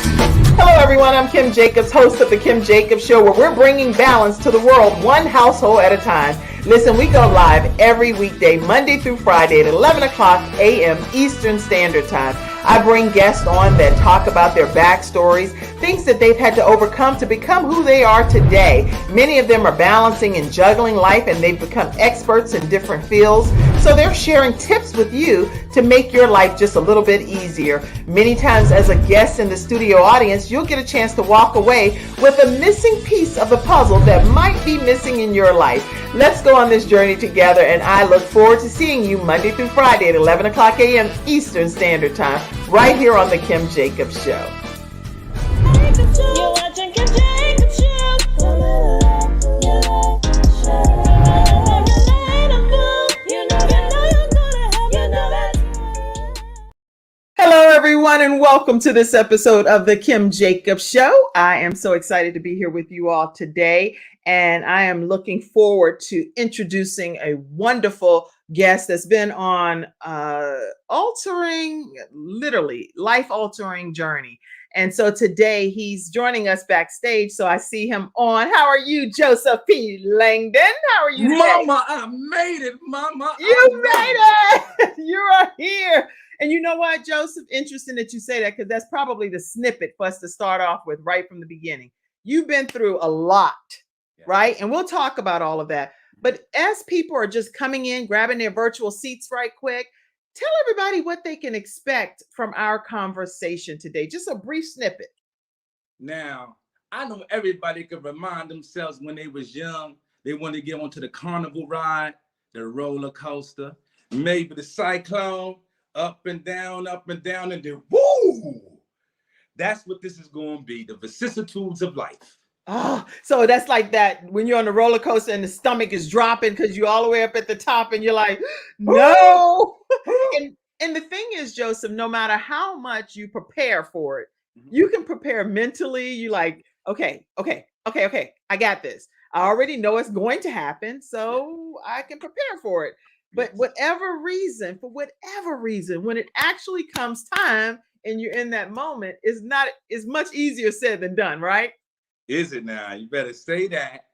Hello, everyone. I'm Kim Jacobs, host of The Kim Jacobs Show, where we're bringing balance to the world one household at a time. Listen, we go live every weekday, Monday through Friday at 11 o'clock a.m. Eastern Standard Time. I bring guests on that talk about their backstories, things that they've had to overcome to become who they are today. Many of them are balancing and juggling life, and they've become experts in different fields. So they're sharing tips with you to make your life just a little bit easier. Many times as a guest in the studio audience, you'll get a chance to walk away with a missing piece of the puzzle that might be missing in your life. Let's go on this journey together, and I look forward to seeing you Monday through Friday at 11 o'clock a.m. Eastern Standard Time, right here on The Kim Jacobs Show. You're watching Kim Jacobs Show. Hello, everyone, and welcome to this episode of The Kim Jacobs Show. I am so excited to be here with you all today, and I am looking forward to introducing a wonderful guest that's been on life-altering journey. And so today he's joining us backstage. So I see him on. How are you, Joseph P. Langdon? How are you today? Mama, I made it, Mama. You made it. You are here. And you know what, Joseph? Interesting that you say that, because that's probably the snippet for us to start off with right from the beginning. You've been through a lot, right? And we'll talk about all of that. But as people are just coming in, grabbing their virtual seats right quick, tell everybody what they can expect from our conversation today. Just a brief snippet. Now, I know everybody can remind themselves when they was young, they wanted to get onto the carnival ride, the roller coaster, maybe the cyclone, up and down, and then woo! That's what this is going to be, the vicissitudes of life. Oh, so that's like that when you're on the roller coaster and the stomach is dropping because you're all the way up at the top and you're like, no. And the thing is, Joseph, no matter how much you prepare for it, you can prepare mentally. You like, okay, I got this. I already know it's going to happen, so I can prepare for it. But for whatever reason, when it actually comes time and you're in that moment, it's much easier said than done, right? Is it now? You better say that.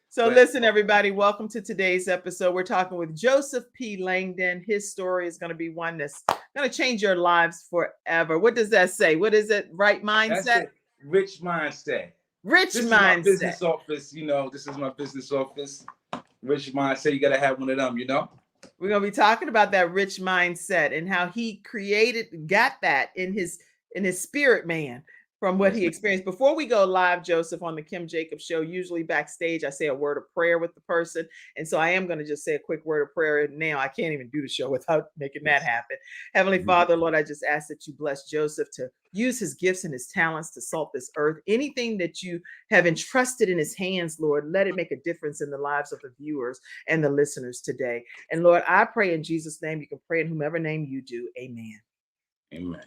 So listen, everybody, welcome to today's episode. We're talking with Joseph P. Langdon. His story is going to be one that's going to change your lives forever. What does that say? What is it? Right mindset? That's it. Rich mindset. Rich this mindset. Is my business office. This is my business office. Rich mindset. You got to have one of them, We're going to be talking about that rich mindset and how he got that in his spirit, man, from what he experienced. Before we go live, Joseph, on the Kim Jacobs Show, usually backstage, I say a word of prayer with the person. And so I am going to just say a quick word of prayer now. I can't even do the show without making that happen. Heavenly Father, Lord, I just ask that you bless Joseph to use his gifts and his talents to salt this earth. Anything that you have entrusted in his hands, Lord, let it make a difference in the lives of the viewers and the listeners today. And Lord, I pray in Jesus' name. You can pray in whomever name you do. Amen. Amen.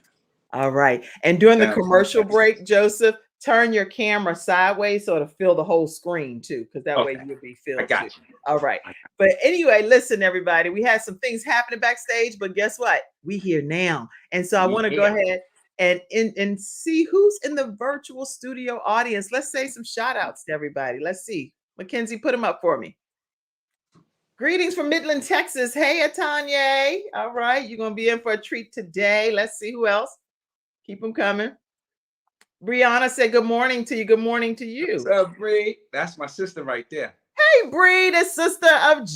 All right. And during the commercial break, Joseph, turn your camera sideways so it'll fill the whole screen too, because that way you'll be filled. I got you. All right. But anyway, listen, everybody, we had some things happening backstage, but guess what? We here now. And so I want to go ahead and see who's in the virtual studio audience. Let's say some shout outs to everybody. Let's see. Mackenzie, put them up for me. Greetings from Midland, Texas. Hey, Atanya. All right. You're going to be in for a treat today. Let's see who else. Keep them coming. Brianna said good morning to you. Good morning to you. What's up, Bree? That's my sister right there. Hey, Bree, the sister of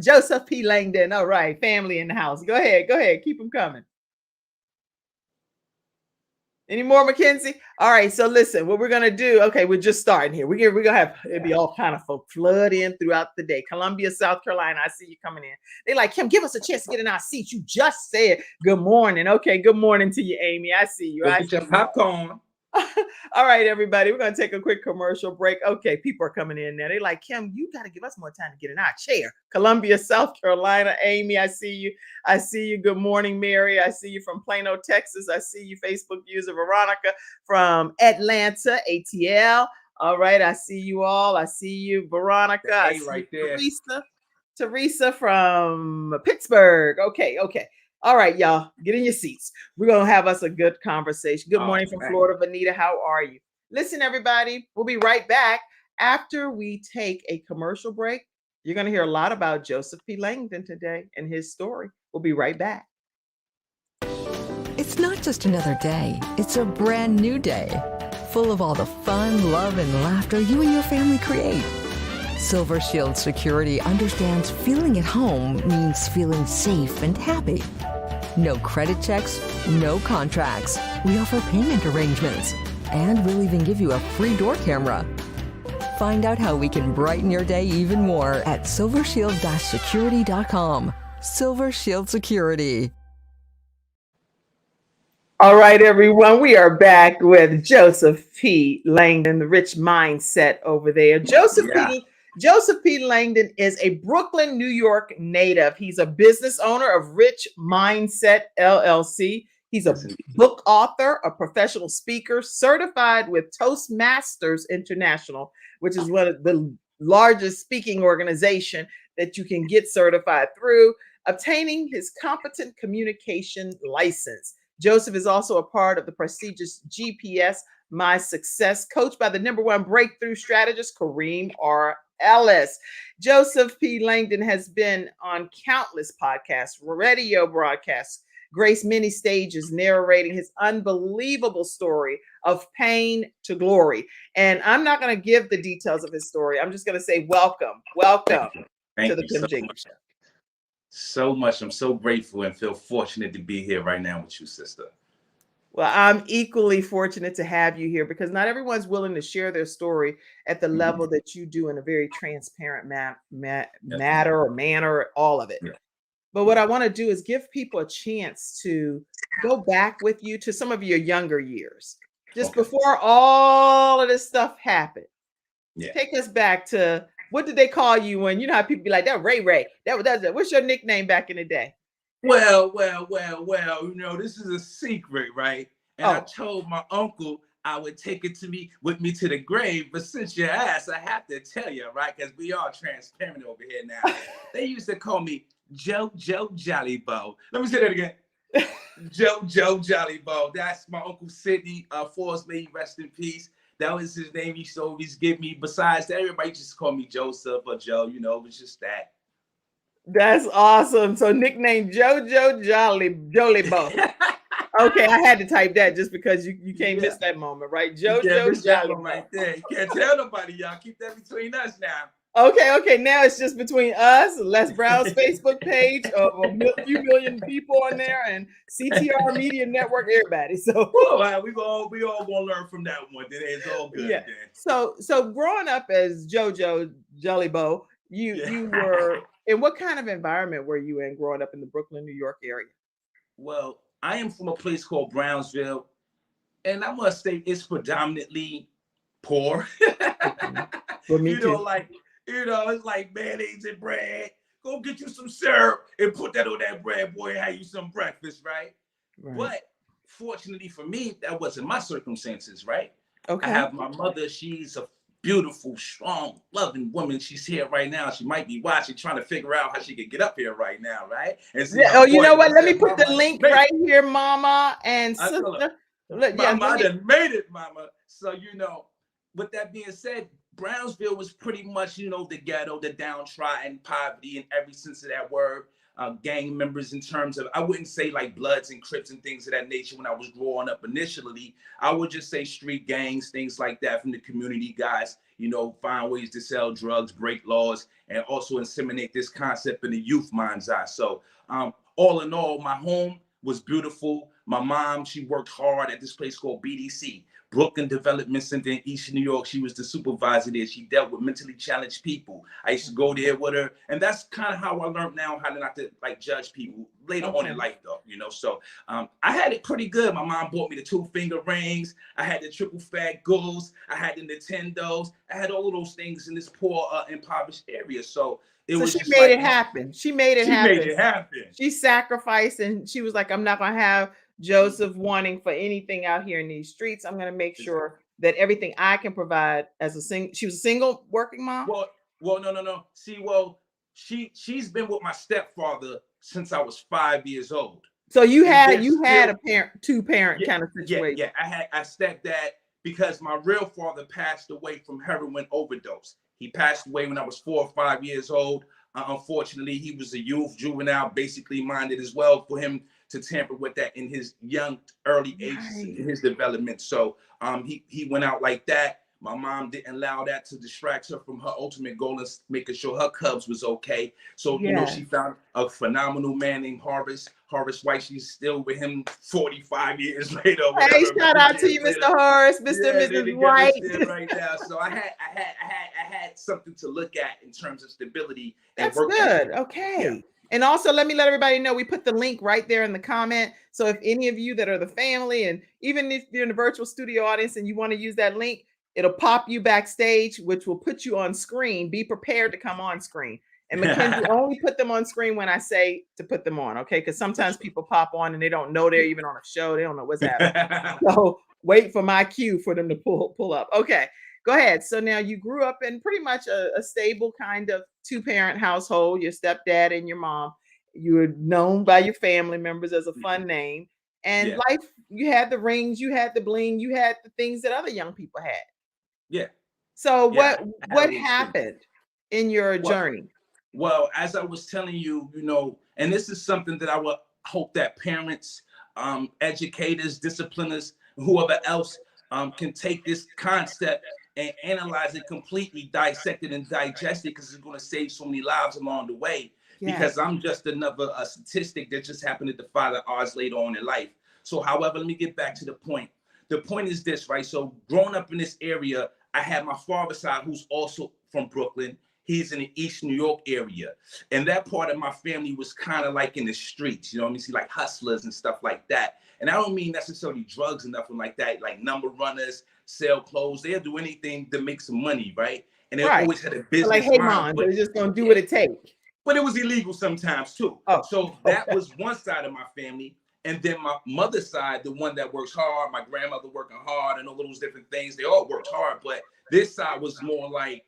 Joseph P. Langdon. All right, family in the house. Go ahead. Keep them coming. Any more, Mackenzie? All right, so listen, what we're going to do, okay, we're just starting here. We're going to have, it'll be all kind of folk flood in throughout the day. Columbia, South Carolina, I see you coming in. They like, Kim, give us a chance to get in our seats. You just said good morning. Okay, good morning to you, Amy. I see you. Get your popcorn. All right, everybody, we're going to take a quick commercial break. Okay, people are coming in now. They're like, Kim, you got to give us more time to get in our chair. Columbia, South Carolina, Amy, I see you. I see you. Good morning, Mary. I see you from Plano, Texas. I see you, Facebook user Veronica from Atlanta, ATL. All right, I see you all. I see you, Veronica. I see right there. Teresa from Pittsburgh. Okay. All right, y'all, get in your seats. We're going to have us a good conversation. Good morning from man. Florida, Vanita. How are you? Listen, everybody, we'll be right back after we take a commercial break. You're going to hear a lot about Joseph P. Langdon today and his story. We'll be right back. It's not just another day, it's a brand new day, full of all the fun, love, and laughter you and your family create. Silver Shield Security understands feeling at home means feeling safe and happy. No credit checks, no contracts. We offer payment arrangements, and we'll even give you a free door camera. Find out how we can brighten your day even more at silvershield-security.com. Silver Shield Security. All right, everyone, we are back with Joseph P. Langdon, the rich mindset over there. Joseph P. Langdon is a Brooklyn, New York native. He's a business owner of Rich Mindset LLC. He's a book author, a professional speaker, certified with Toastmasters International, which is one of the largest speaking organization that you can get certified through, obtaining his competent communication license. Joseph is also a part of the prestigious GPS My Success, coached by the #1 breakthrough strategist, Kareem R. Ellis. Joseph P. Langdon has been on countless podcasts, radio broadcasts, graced many stages, narrating his unbelievable story of pain to glory. And I'm not going to give the details of his story. I'm just going to say welcome Thank to the you Kim so Jacobs much. Show. So much. I'm so grateful and feel fortunate to be here right now with you, sister. Well, I'm equally fortunate to have you here because not everyone's willing to share their story at the level that you do in a very transparent matter or manner, all of it. Yeah. But what I want to do is give people a chance to go back with you to some of your younger years, just before all of this stuff happened. Yeah. Take us back to, what did they call you when, you know how people be like, that Ray Ray, what's your nickname back in the day? Well, you know, this is a secret, right? And I told my uncle I would take it with me to the grave. But since you asked, I have to tell you, right? Because we are transparent over here now. They used to call me Joe Jollybo. Let me say that again. Joe Jollybo. That's my Uncle Sidney, Forrest, may he rest in peace. That was his name he used to always give me. Besides that, everybody just called me Joseph or Joe. You know, it was just that. That's awesome. So nickname Jollybo. Okay, I had to type that just because you can't miss that moment, right? Jollybo. Right there. You can't tell nobody, y'all. Keep that between us now. Okay. Now it's just between us, Les Brown's Facebook page of a few million people on there, and CTR Media Network, everybody. So we all gonna learn from that one. It's all good. Yeah. So growing up as JoJo Jollybo, you were in what kind of environment were you in growing up in the Brooklyn, New York area? Well, I am from a place called Brownsville, and I must say it's predominantly poor. For me too. It's like mayonnaise and bread. Go get you some syrup and put that on that bread, boy, and have you some breakfast, right? But fortunately for me, that wasn't my circumstances, right? Okay. I have my mother. She's a beautiful, strong, loving woman. She's here right now. She might be watching, trying to figure out how she could get up here right now, right? And see you know what? Let me put the link right here, Mama and sister. Mama, I done made it, Mama. So, you know, with that being said, Brownsville was pretty much, you know, the ghetto, the downtrodden, poverty in every sense of that word. Gang members in terms of, I wouldn't say like Bloods and Crips and things of that nature when I was growing up initially. I would just say street gangs, things like that from the community guys, you know, find ways to sell drugs, break laws, and also inseminate this concept in the youth mind's eye. So all in all, my home was beautiful. My mom, she worked hard at this place called BDC, Brooklyn Development Center in East New York. She was the supervisor there. She dealt with mentally challenged people. I used to go there with her. And that's kind of how I learned now how to not to like judge people later on in life though, you know? So I had it pretty good. My mom bought me the 2-finger rings. I had the triple fat goals. I had the Nintendos. I had all of those things in this poor, impoverished area. So she made it happen. She made it happen. happen. She sacrificed, and she was like, I'm not going to have Joseph wanting for anything out here in these streets. I'm going to make sure that everything I can provide as a single. She was a single working mom. Well, no. See, she's been with my stepfather since I was 5 years old. So you And had they're still, a parent, two parent yeah, kind of situation. yeah. I stepdad because my real father passed away from heroin overdose. He passed away when I was 4 or 5 years old. Unfortunately, he was a youth, juvenile, basically minded as well for him to tamper with that in his young, early ages in his development. So he went out like that. My mom didn't allow that to distract her from her ultimate goal of making sure her cubs was okay. So, you know, she found a phenomenal man named Harvest White. She's still with him 45 years later, or Hey, whatever. shout out to you, Mr. Horace, Mr. and Yeah, they're Mrs. together White. still right now. So I had something to look at in terms of stability and That's work good. ethic. Okay. Yeah. And also, let me let everybody know we put the link right there in the comment. So if any of you that are the family, and even if you're in the virtual studio audience and you want to use that link, it'll pop you backstage, which will put you on screen. Be prepared to come on screen. And Mackenzie, only put them on screen when I say to put them on, okay? Because sometimes people pop on and they don't know they're even on a show. They don't know what's happening. So wait for my cue for them to pull up. Okay, go ahead. So now you grew up in pretty much a stable kind of two-parent household, your stepdad and your mom. You were known by your family members as a fun name. And life, you had the rings, you had the bling, you had the things that other young people had. Yeah. So Yeah, what happened in your journey? Well, as I was telling you, you know, and this is something that I would hope that parents, educators, discipliners, whoever else can take this concept and analyze it completely, dissect it and digest it, because it's going to save so many lives along the way. Because I'm just another statistic that just happened to defy the odds later on in life. So, however, let me get back to the point. The point is this, right? So growing up in this area, I had my father's side, who's also from Brooklyn. He's in the East New York area. And that part of my family was kind of like in the streets, you know what I mean? See, like hustlers and stuff like that. And I don't mean necessarily drugs and nothing like that, like number runners, sell clothes. They'll do anything to make some money, right? And they always had a business like, hey, mind. mom, they're just going to do what it takes. But it was illegal sometimes too. So that was one side of my family. And then my mother's side, the one that works hard, my grandmother working hard and all those different things, they all worked hard. But this side was more like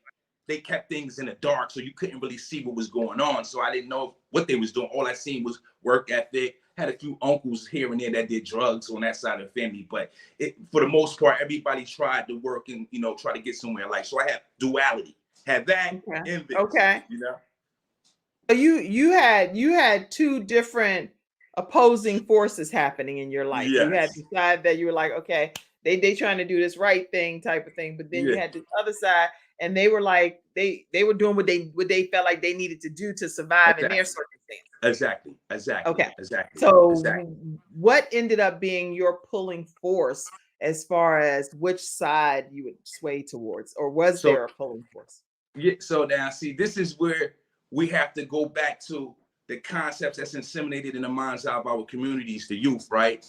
they kept things in the dark, so you couldn't really see what was going on. So I didn't know what they was doing. All I seen was work ethic. Had a few uncles here and there that did drugs on that side of the family. But for the most part, everybody tried to work and, you know, try to get somewhere in life. So I had duality. Had that and this, you know? You had two different opposing forces happening in your life. You had the side that you were like, okay, they trying to do this right thing type of thing, but then you had this other side, and they were like they were doing what they felt like they needed to do to survive in their circumstances. Exactly. Okay. Exactly. So what ended up being your pulling force as far as which side you would sway towards, or was there a pulling force? Yeah. So now, see, this is where we have to go back to the concepts that's inseminated in the minds of our communities, the youth, right?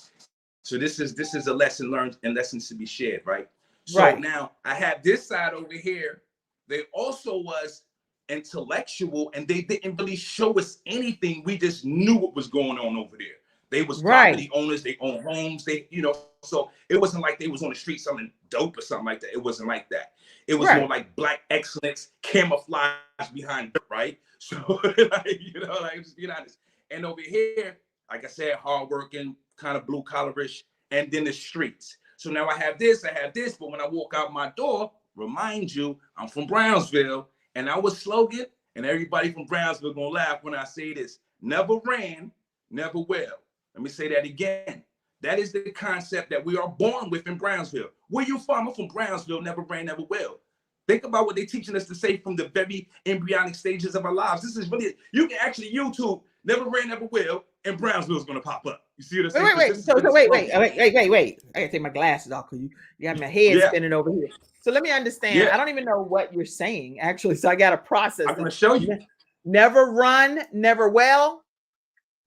So this is a lesson learned and lessons to be shared, right? So now I have this side over here. They also was intellectual, and they didn't really show us anything. We just knew what was going on over there. They was property owners, they own homes, they, you know, so it wasn't like they was on the street selling dope or something like that. It wasn't like that. It was more like black excellence, camouflage behind it, right? So, like, you know, like, just being honest. And over here, like I said, hardworking, kind of blue collarish, and then the streets. So now I have this, but when I walk out my door, remind you, I'm from Brownsville, and our slogan, and everybody from Brownsville gonna laugh when I say this: never ran, never will. Let me say that again. That is the concept that we are born with in Brownsville. Where you from? I'm from Brownsville, never ran, never will. Think about what they're teaching us to say from the very embryonic stages of our lives. This is really, you can actually YouTube, never ran, never will, and Brownsville is going to pop up. You see what I'm saying? Wait. I got to take my glasses off because you got my head spinning over here. So let me understand. I don't even know what you're saying, actually. So I got to process. I'm going to show you. Never run, never will?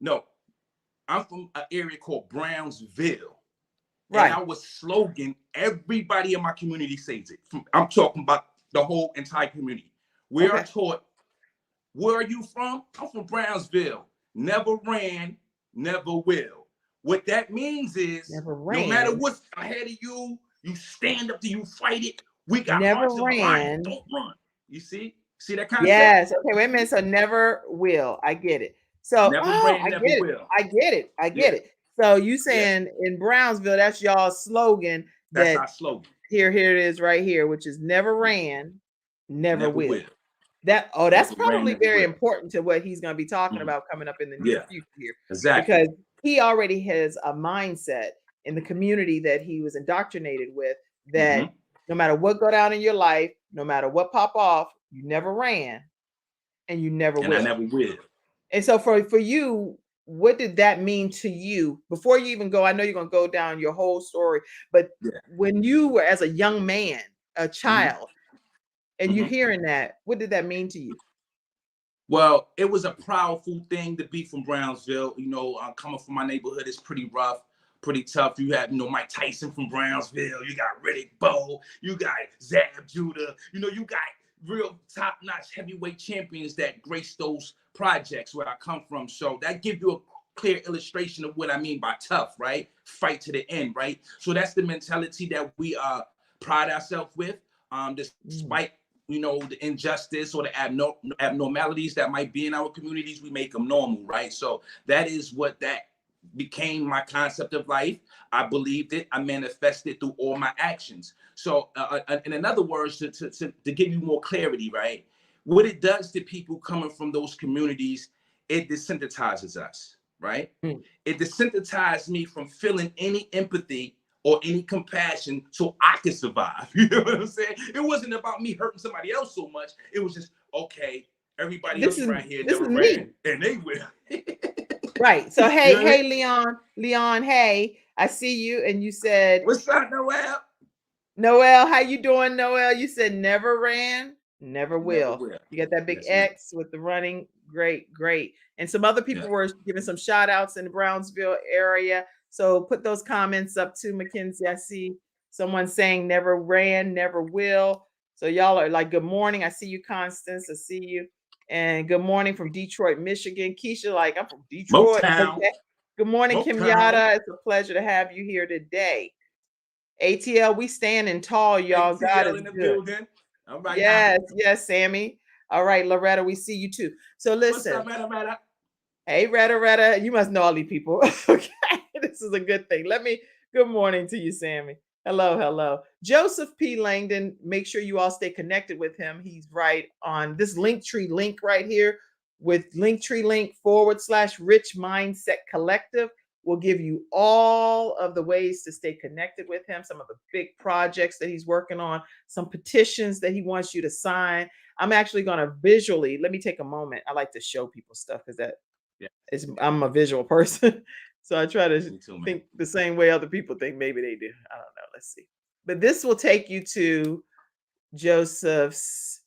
No. I'm from an area called Brownsville. Right. And our slogan, everybody in my community says it. I'm talking about the whole entire community. We are taught, where are you from? I'm from Brownsville. Never ran, never will. What that means is, no matter what's ahead of you, you stand up to you, fight it. We got hearts of iron. Don't run. You see? See that concept? Yes. Okay, wait a minute. So never will. I get it. So, Never oh, ran, I never get it. will. I get it. I get Yeah, it. So you yeah. saying in Brownsville, that's y'all's slogan That's that our slogan. here it is right here, which is never ran, never Never will. will. That's Never ran, probably never very will. important to what he's going to be talking Mhm. about coming up in the near Yeah, future here, exactly. because he already has a mindset in the community that he was indoctrinated with, that Hmm. no matter what go down in your life, no matter what pop off, you never ran and you never And I will. never will. And so for you, what did that mean to you before you even go? I know you're going to go down your whole story, but Yeah. when you were as a young man, a Hmm. child, and you Hmm. hearing that, what did that mean to you? Well, it was a proudful thing to be from Brownsville. You know, coming from my neighborhood is pretty rough, pretty tough. You had, Mike Tyson from Brownsville. You got Riddick Bowe. You got Zab Judah. You got real top-notch heavyweight champions that grace those projects where I come from. So that gives you a clear illustration of what I mean by tough, right? Fight to the end, right? So that's the mentality that we pride ourselves with. Mm. Despite the injustice or the abnormalities that might be in our communities, we make them normal, right? So that is what that became my concept of life. I believed it. I manifested through all my actions. So in other words, to give you more clarity, right? What it does to people coming from those communities, it desensitizes us, right? Mm. It desensitized me from feeling any empathy or any compassion so I could survive. You know what I'm saying? It wasn't about me hurting somebody else so much. It was just, okay, everybody This else is around here this is never me. ran, and they will. Right. So You know what I hey, mean? Leon, hey, I see you. And you said, What's up, Noel? Noel, how you doing, Noel? You said never ran, never Never will. will. You got that big Yes, ma'am. X with the running. Great, great. And some other Yeah. people were giving some shout outs in the Brownsville area. So put those comments up too, Mackenzie. I see someone saying never ran, never will. So y'all are like, good morning. I see you, Constance. I see you. And good morning from Detroit, Michigan. Keisha, like, I'm from Detroit. Motown. Okay. Good morning, Kim Motown. Yada. It's a pleasure to have you here today. ATL, we standing tall, y'all. God ATL is in the good. building. All right now. Yes, yes, Sammy. All right, Loretta, we see you too. So What's listen, up, man? hey, Retta, you must know all these people. Okay, this is a good thing. Good morning to you, Sammy. Hello. Joseph P. Langdon, make sure you all stay connected with him. He's right on this Linktree link right here with Linktree link / Rich Mindset Collective. Will give you all of the ways to stay connected with him, some of the big projects that he's working on, some petitions that he wants you to sign. I'm actually going to visually, let me take a moment. I like to show people stuff because Yeah, I'm a visual person. So I try to me too, man. think the same way other people think. Maybe they do. I don't know. Let's see. But this will take you to Joseph's,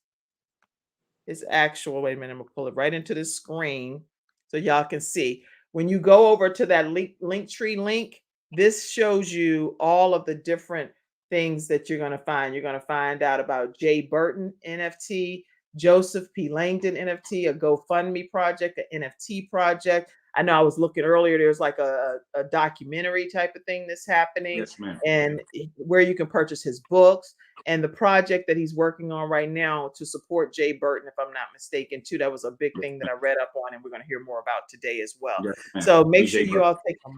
his actual, wait a minute, I'm gonna pull it right into the screen so y'all can see. When you go over to that Linktree link, this shows you all of the different things that you're going to find. You're going to find out about Jay Burton NFT, Joseph P. Langdon NFT, a GoFundMe project, an NFT project. I know I was looking earlier, there's like a documentary type of thing that's happening, Yes, ma'am. and where you can purchase his books, and the project that he's working on right now to support Jay Burton, if I'm not mistaken, too. That was a big thing that I read up on, and we're going to hear more about today as well. Yes, ma'am. So make sure BJ you all take a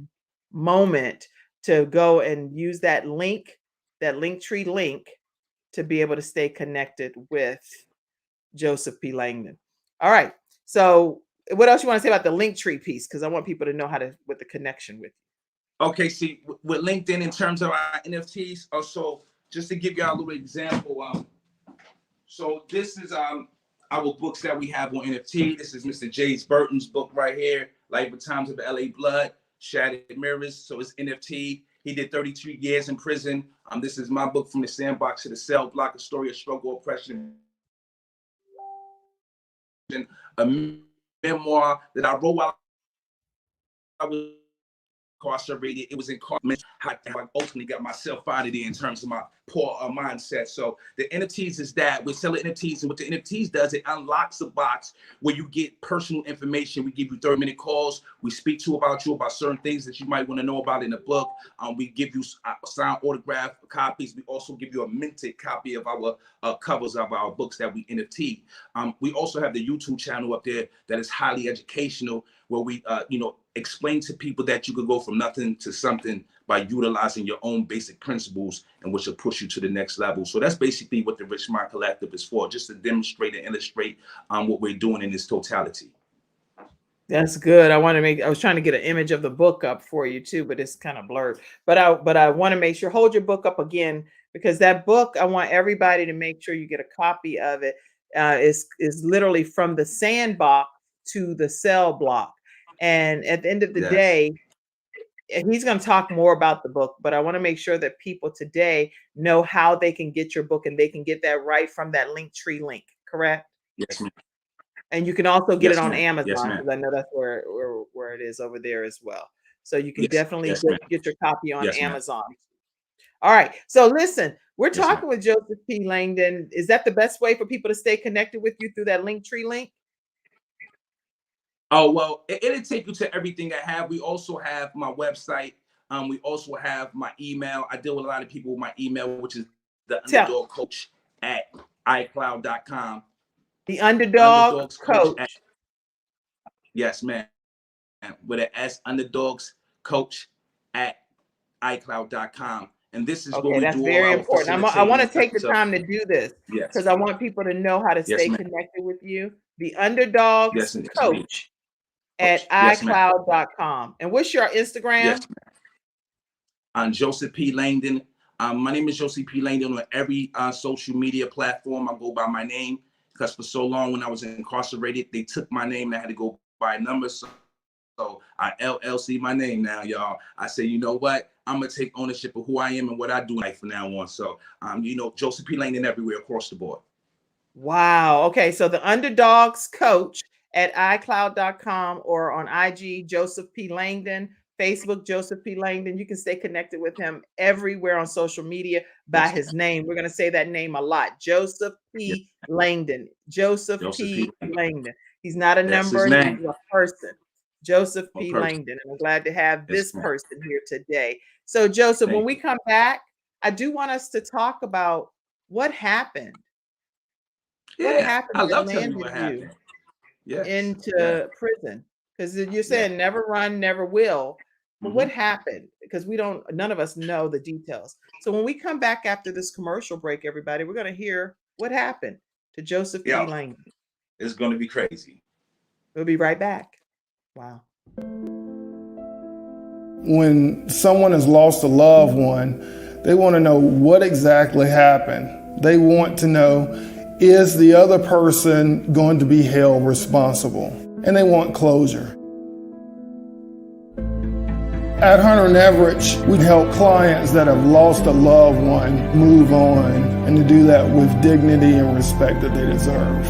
moment to go and use that link, that Linktree link, to be able to stay connected with Joseph P. Langdon. All right. So what else you want to say about the Linktree piece? Because I want people to know what the connection with you. Okay, see, with LinkedIn in terms of our NFTs, also just to give y'all a little example, so this is our books that we have on NFT. This is Mr. Jay Burton's book right here, Life and Times of the LA Blood, Shattered Mirrors. So it's NFT. He did 32 years in prison. This is my book, From the Sandbox to the Cell Block, a story of struggle, oppression, a memoir that I wrote while I was incarcerated. It was incarceration. How I ultimately got myself out of there in terms of my poor mindset. So the NFTs is that we're selling NFTs, and what the NFTs does, it unlocks a box where you get personal information. We give you 30-minute calls. We speak to you about certain things that you might want to know about in the book. We give you signed autograph copies. We also give you a minted copy of our covers of our books that we NFT. We also have the YouTube channel up there that is highly educational, where we, explain to people that you could go from nothing to something by utilizing your own basic principles, and which will push you to the next level. So that's basically what the Rich Mind Collective is for, just to demonstrate and illustrate what we're doing in this totality. That's good. I was trying to get an image of the book up for you too, but it's kind of blurred. But I want to make sure, hold your book up again, because that book, I want everybody to make sure you get a copy of it. Is literally from the sandbox to the cell block. And at the end of the day, he's going to talk more about the book, but I want to make sure that people today know how they can get your book, and they can get that right from that Linktree link, correct? Yes, ma'am. And you can also get it on ma'am. Amazon, Yes, because I know that's where it is over there as well. So you can definitely get your copy on Amazon. All right. So listen, we're talking with Joseph P. Langdon. Is that the best way for people to stay connected with you, through that Linktree link? Oh, well, it'll take you to everything I have. We also have my website. We also have my email. I deal with a lot of people with my email, which is the underdog coach at iCloud.com. The underdog coach. Yes, ma'am. With an S, underdogs coach at iCloud.com. And this is what we that's do. very important. I want to take the time to do this, because I want people to know how to stay connected with you. The underdogs coach at iCloud.com. And what's your Instagram? Yes, ma'am. I'm Joseph P. Langdon. My name is Joseph P. Langdon on every social media platform. I go by my name, because for so long when I was incarcerated, they took my name and I had to go by a number. So I LLC my name now, y'all. I say, you know what? I'm going to take ownership of who I am and what I do in life from now on. So, Joseph P. Langdon everywhere across the board. Wow. Okay. So the underdogs coach at iCloud.com, or on IG, Joseph P. Langdon, Facebook, Joseph P. Langdon. You can stay connected with him everywhere on social media by his name. We're going to say that name a lot. Joseph P. Langdon. Joseph P. Langdon. He's not a number. He's a person. Joseph P. Langdon. And I'm glad to have this person here today. So, Joseph, when we come back, I do want us to talk about what happened. What happened? I love telling you what happened. Into prison, because you're saying never run, never will. But what happened? Because none of us know the details. So when we come back after this commercial break, everybody, we're going to hear what happened to Joseph P. Langdon. It's going to be crazy. We'll be right back. Wow. When someone has lost a loved one, they want to know what exactly happened. They want to know, is the other person going to be held responsible? And they want closure. At Hunter and Everett, we help clients that have lost a loved one move on, and to do that with dignity and respect that they deserve.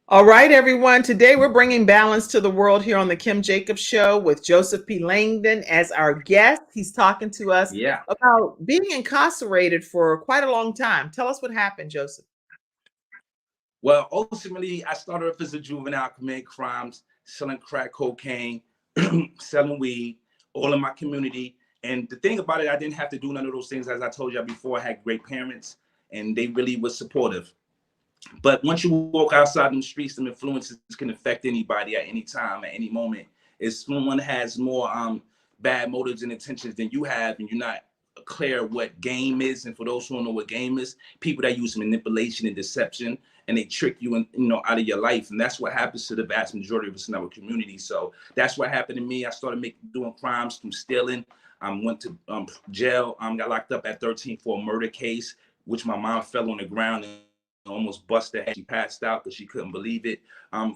All right, everyone. Today we're bringing balance to the world here on the Kim Jacobs Show with Joseph P. Langdon as our guest. He's talking to us about being incarcerated for quite a long time. Tell us what happened, Joseph. Well, ultimately, I started off as a juvenile, committing crimes, selling crack cocaine, selling weed, all in my community. And the thing about it, I didn't have to do none of those things. As I told you before, I had great parents, and they really were supportive. But once you walk outside the streets, some influences can affect anybody at any time, at any moment. If someone has more bad motives and intentions than you have, and you're not clear what game is, and for those who don't know what game is, people that use manipulation and deception, and they trick you out of your life. And that's what happens to the vast majority of us in our community. So that's what happened to me. I started doing crimes from stealing. Went to jail. Got locked up at 13 for a murder case, which my mom fell on the ground and almost busted her head. She passed out because she couldn't believe it.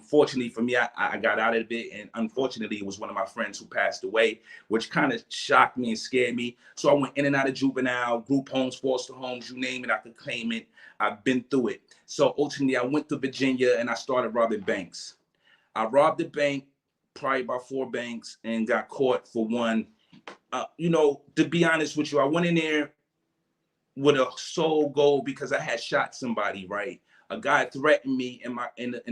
Fortunately for me, I got out of it, and unfortunately, it was one of my friends who passed away, which kind of shocked me and scared me. So I went in and out of juvenile, group homes, foster homes, you name it, I could claim it. I've been through it. So ultimately, I went to Virginia and I started robbing banks. I robbed a bank, probably about 4 banks, and got caught for one. To be honest with you, I went in there with a sole goal because I had shot somebody, right? A guy threatened me in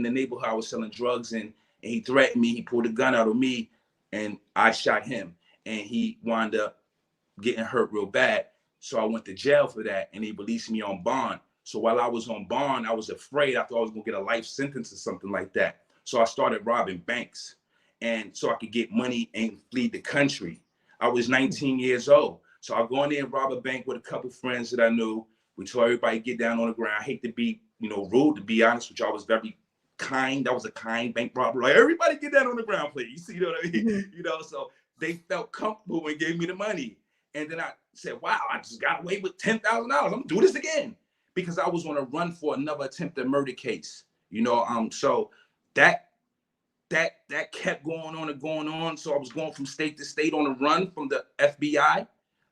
the neighborhood I was selling drugs in, and he threatened me. He pulled a gun out of me, and I shot him, and he wound up getting hurt real bad. So I went to jail for that, and he released me on bond. So while I was on bond, I was afraid. I thought I was gonna get a life sentence or something like that. So I started robbing banks, and so I could get money and flee the country. I was 19 years old. So I'll go in there and rob a bank with a couple friends that I knew. We told everybody get down on the ground. I hate to be, rude, to be honest with you. I was very kind. I was a kind bank robber. Like, everybody get down on the ground, please. You know what I mean? So they felt comfortable and gave me the money. And then I said, wow, I just got away with $10,000. I'm gonna do this again. Because I was on a run for another attempted murder case. So that kept going on and going on. So I was going from state to state on a run from the FBI.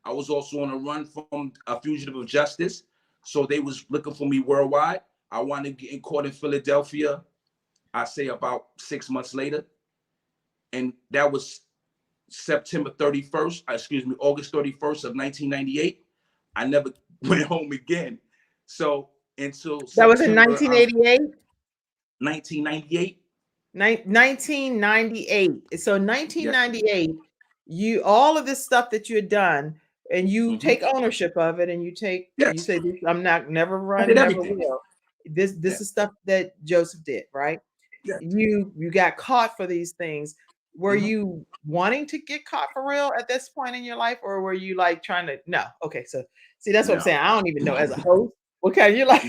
I was also on a run from a fugitive of justice. So they was looking for me worldwide. I wanted to get in court in Philadelphia, I say about 6 months later. And that was August 31st of 1998. I never went home again. So until that was in 1988? 1998. 1998. So 1998, you all of this stuff that you had done, and you take ownership of it, and you say, I'm not never run, never will. This is stuff that Joseph did, right? Yeah. You got caught for these things. Were you wanting to get caught for real at this point in your life, or were you like trying to? No. Okay, so see, that's what I'm saying. I don't even know as a host. Okay, you're like,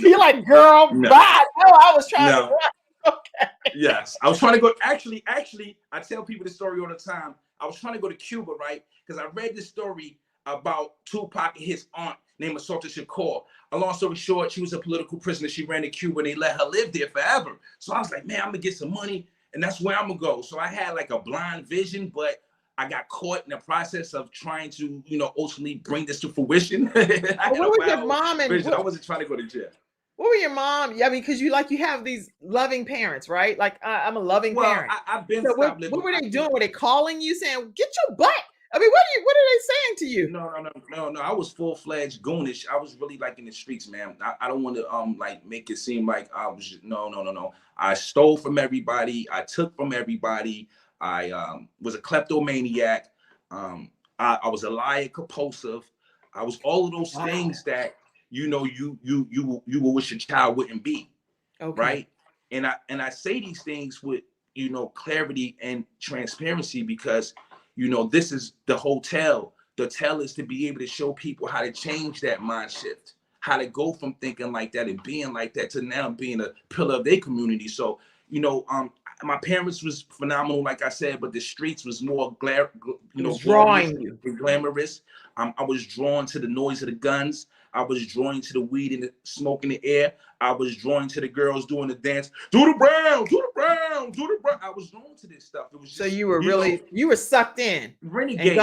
girl, bye. No, I was trying to run. Okay. Yes, I was trying to go. Actually, I tell people this story all the time. I was trying to go to Cuba, right? Because I read this story about Tupac and his aunt named Assalta Shakur. A long story short, she was a political prisoner. She ran to Cuba and they let her live there forever. So I was like, man, I'm gonna get some money and that's where I'm gonna go. So I had like a blind vision, but I got caught in the process of trying to, ultimately bring this to fruition. What was your mom and I wasn't trying to go to jail. What were your mom? Yeah, because you have these loving parents, right? Like I'm a loving parent. I've been. So what were they doing? Were they calling you saying, "Get your butt"? I mean, what are they saying to you? No. I was full-fledged goonish. I was really like in the streets, man. I don't want to like make it seem like I was no. I stole from everybody. I took from everybody. I was a kleptomaniac. I was a liar, compulsive. I was all of those things that you will wish your child wouldn't be. Okay. Right. And I say these things with clarity and transparency because this is the whole tale. The tale is to be able to show people how to change that mind shift, how to go from thinking like that and being like that to now being a pillar of their community. So, my parents was phenomenal, like I said, but the streets was more drawing you. Glamorous. I was drawn to the noise of the guns. I was drawn to the weed and the smoke in the air. I was drawn to the girls doing the dance. Do the brown, do the brown, do the brown. I was drawn to this stuff. It was just, so you were you were sucked in. Renegade.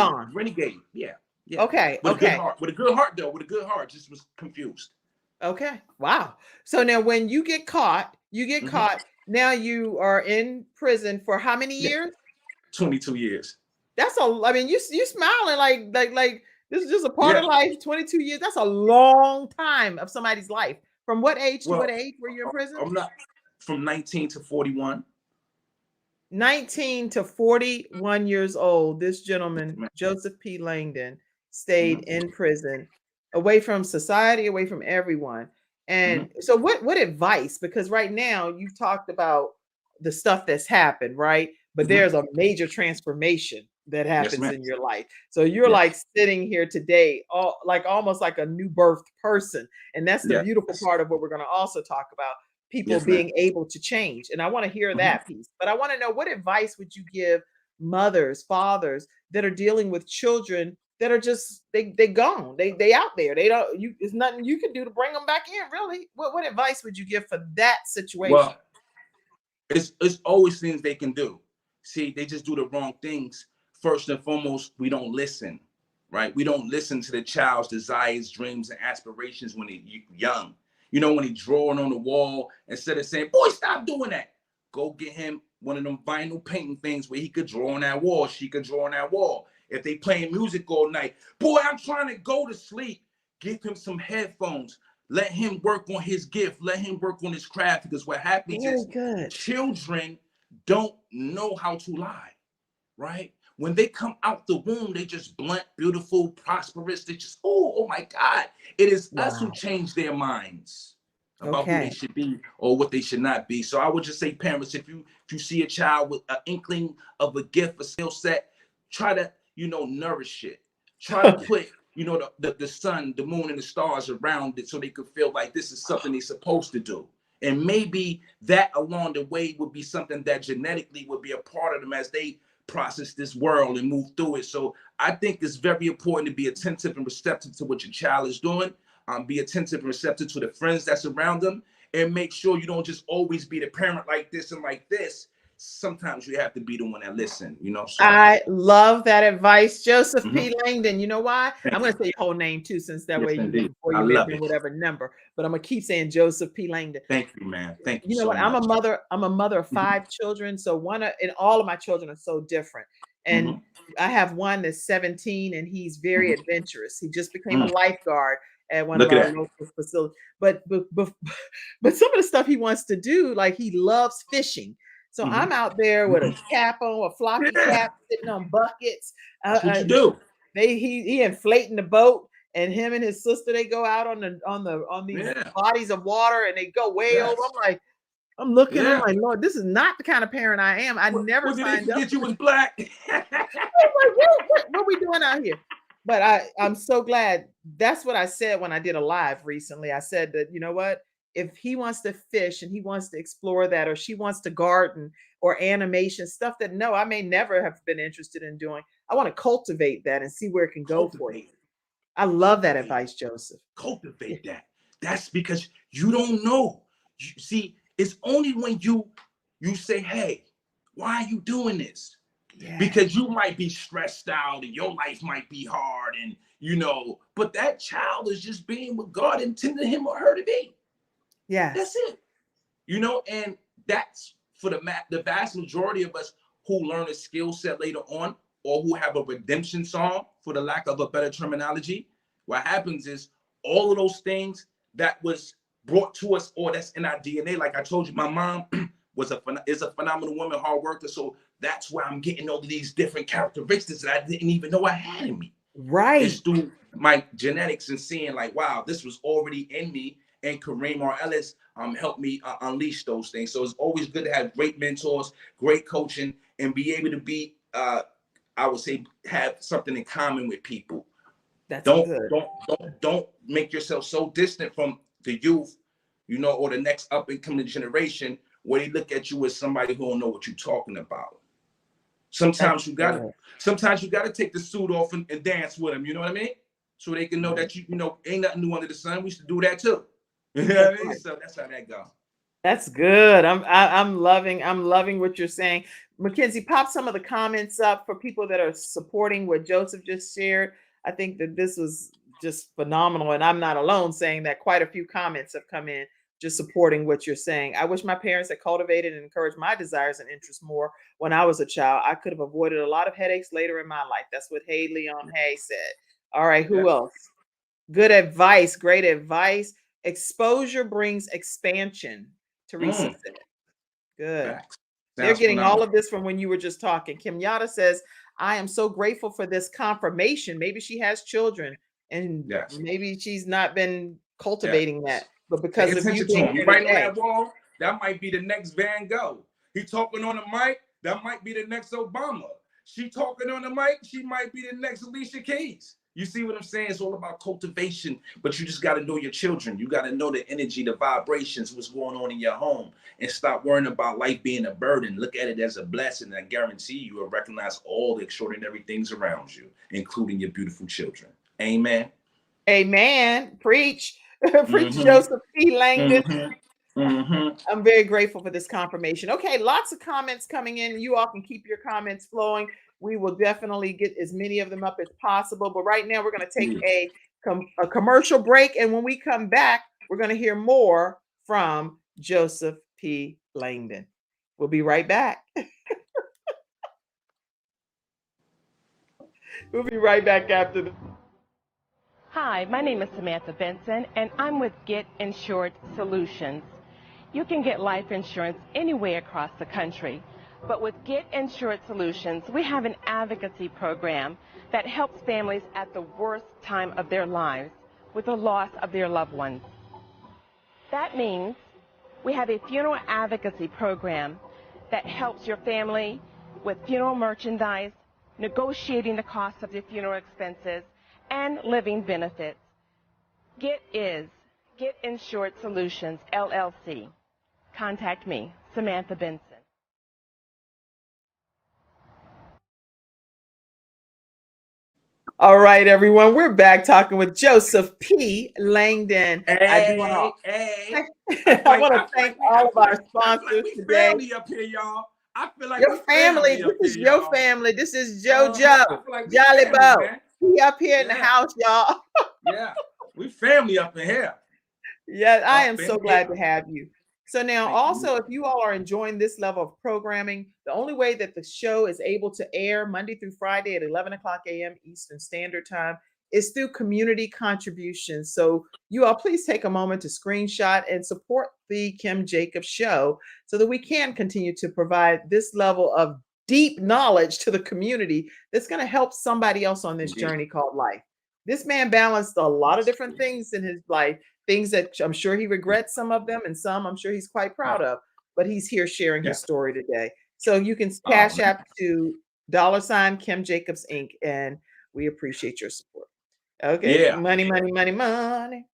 Yeah. Okay. With a good heart. With a good heart, though. With a good heart. Just was confused. Okay. Wow. So now when you get caught, caught. Now you are in prison for how many years? 22 years. That's I mean, you smiling like this is just a part of life. 22 years. That's a long time of somebody's life. From what age to what age were you in prison? I'm not from 19 to 41. 19 to 41 years old. This gentleman, Joseph P. Langdon, stayed in prison, away from society, away from everyone. And so what advice? Because right now you've talked about the stuff that's happened, right? But there's a major transformation that happens in your life. So you're like sitting here today, almost like a new birthed person. And that's the beautiful part of what we're going to also talk about, people being able to change. And I want to hear that piece. But I want to know, what advice would you give mothers, fathers that are dealing with children that are just they gone, they out there, there's nothing you can do to bring them back in, really? What advice would you give for that situation? Well, it's always things they can do. See, they just do the wrong things. First and foremost, we don't listen, right? We don't listen to the child's desires, dreams, and aspirations when they're young. When they're drawing on the wall, instead of saying, boy, stop doing that, go get him one of them vinyl painting things where he could draw on that wall, she could draw on that wall. If they playing music all night, boy, I'm trying to go to sleep. Give him some headphones. Let him work on his gift. Let him work on his craft. Because what happens is children don't know how to lie, right? When they come out the womb, they just blunt, beautiful, prosperous. They just, oh my God. It is us who change their minds. about who they Okay. should be or what they should not be. So I would just say, parents, if you see a child with an inkling of a gift, a skill set, try to, nourish it. Try to put, the sun, the moon, and the stars around it so they could feel like this is something they're supposed to do. And maybe that along the way would be something that genetically would be a part of them as they process this world and move through it. So I think it's very important to be attentive and receptive to what your child is doing. Be attentive and receptive to the friends that's around them, and make sure you don't just always be the parent like this and like this. Sometimes you have to be the one that listen, So I love that advice, Joseph mhm. P. Langdon. You know why? I'm Thank going you. to say your whole name too, since that Yes, way indeed. before I you love mention it. whatever number. But I'm gonna keep saying Joseph P. Langdon. Thank you, man. Thank you You know so what? much. I'm a mother of 5 children, so and all of my children are so different. And Mhm. I have one that's 17, and he's very Mhm. adventurous. He just became a Mm. lifeguard at one of Look at our that. local facilities. But some of the stuff he wants to do, like he loves fishing. So I'm Mhm. out there with a Mhm. cap on, a floppy Yeah, cap, sitting on buckets. that's what you do. He inflating the boat, and him and his sister, they go out on these Yeah. bodies of water, and they go way over. Yes. I'm Yeah. like, Lord, this is not the kind of parent I am. I never What did they signed up forget for you this. was black? I'm like, what we doing out here? But I'm so glad. That's what I said when I did a live recently. I said that, you know what? If he wants to fish and he wants to explore that, or she wants to garden or animation, stuff that no, I may never have been interested in doing. I want to cultivate that and see where it can go for you. Cultivate. I love that Cultivate. advice, Joseph. Yeah. Cultivate that. That's because you don't know. You see, it's only when you say, hey, why are you doing this? Yeah. Because you might be stressed out and your life might be hard, and but that child is just being what God intended him or her to be. Yes. That's it. And that's for the vast majority of us who learn a skill set later on, or who have a redemption song, for the lack of a better terminology. What happens is all of those things that was brought to us, or that's in our DNA. Like I told you, my mom is a phenomenal woman, hard worker. So that's why I'm getting all of these different characteristics that I didn't even know I had in me. Right. It's through my genetics and seeing like, wow, this was already in me. And Kareem or Ellis helped me unleash those things. So it's always good to have great mentors, great coaching, and be able to be, I would say, have something in common with people. That's Don't good. don't make yourself so distant from the youth, or the next up and coming generation, where they look at you as somebody who don't know what you're talking about. Sometimes you gotta take the suit off and dance with them. You know what I mean? So they can know that ain't nothing new under the sun. We used to do that too. You know what I mean? So that's how that goes. That's good. I'm loving what you're saying. Mackenzie, pop some of the comments up for people that are supporting what Joseph just shared. I think that this was just phenomenal, and I'm not alone saying that. Quite a few comments have come in just supporting what you're saying. I wish my parents had cultivated and encouraged my desires and interests more when I was a child. I could have avoided a lot of headaches later in my life. That's what Haley on Hay said. All right, who Yeah. else? Good advice. Great advice. Exposure brings expansion. Teresa said. Good. Facts. They're Sounds getting all phenomenal. of this from when you were just talking. Kim Yada says, I am so grateful for this confirmation. Maybe she has children and Yes. maybe she's not been cultivating that. But Pay because of you attention to being him. You here writing on today. that wall, that might be the next Van Gogh. He talking on the mic, that might be the next Obama. She talking on the mic, she might be the next Alicia Keys. You see what I'm saying? It's all about cultivation, but you just got to know your children. You got to know the energy, the vibrations, what's going on in your home, and stop worrying about life being a burden. Look at it as a blessing. I guarantee you will recognize all the extraordinary things around you, including your beautiful children. Amen. Amen. Preach. Preach, Mhm. Joseph P. Langdon. Mhm. I'm very grateful for this confirmation. Okay, lots of comments coming in. You all can keep your comments flowing. We will definitely get as many of them up as possible. But right now, we're going to take a commercial break. And when we come back, we're going to hear more from Joseph P. Langdon. We'll be right back. We'll be right back after the. Hi, my name is Samantha Benson, and I'm with Get Insured Solutions. You can get life insurance anywhere across the country, but with Get Insured Solutions, we have an advocacy program that helps families at the worst time of their lives with the loss of their loved ones. That means we have a funeral advocacy program that helps your family with funeral merchandise, negotiating the cost of your funeral expenses, and living benefits. Get Insured Solutions, LLC. Contact me, Samantha Benson. All right, everyone, we're back talking with Joseph P. Langdon. I do want Hey. to I want to thank all of our sponsors We today. family up here, y'all. I feel like Your we family, up this is here, your y'all. family. This is I JoJo, feel like we Jolly family, Bo. man. He up here in the Yeah. house, y'all. Yeah, we family up in here. Yeah, I am Up in so glad here. to have you. So now Thank also, you. if you all are enjoying this level of programming, the only way that the show is able to air Monday through Friday at 11 o'clock a.m. Eastern Standard Time is through community contributions. So you all please take a moment to screenshot and support the Kim Jacobs Show so that we can continue to provide this level of deep knowledge to the community that's going to help somebody else on this Indeed. journey called life. This man balanced a lot of different things in his life, things that I'm sure he regrets some of them, and some I'm sure he's quite proud of, but he's here sharing his story today. So you can cash app to $ Kim Jacobs Inc. And we appreciate your support. Okay. Yeah. Money, money, money, money.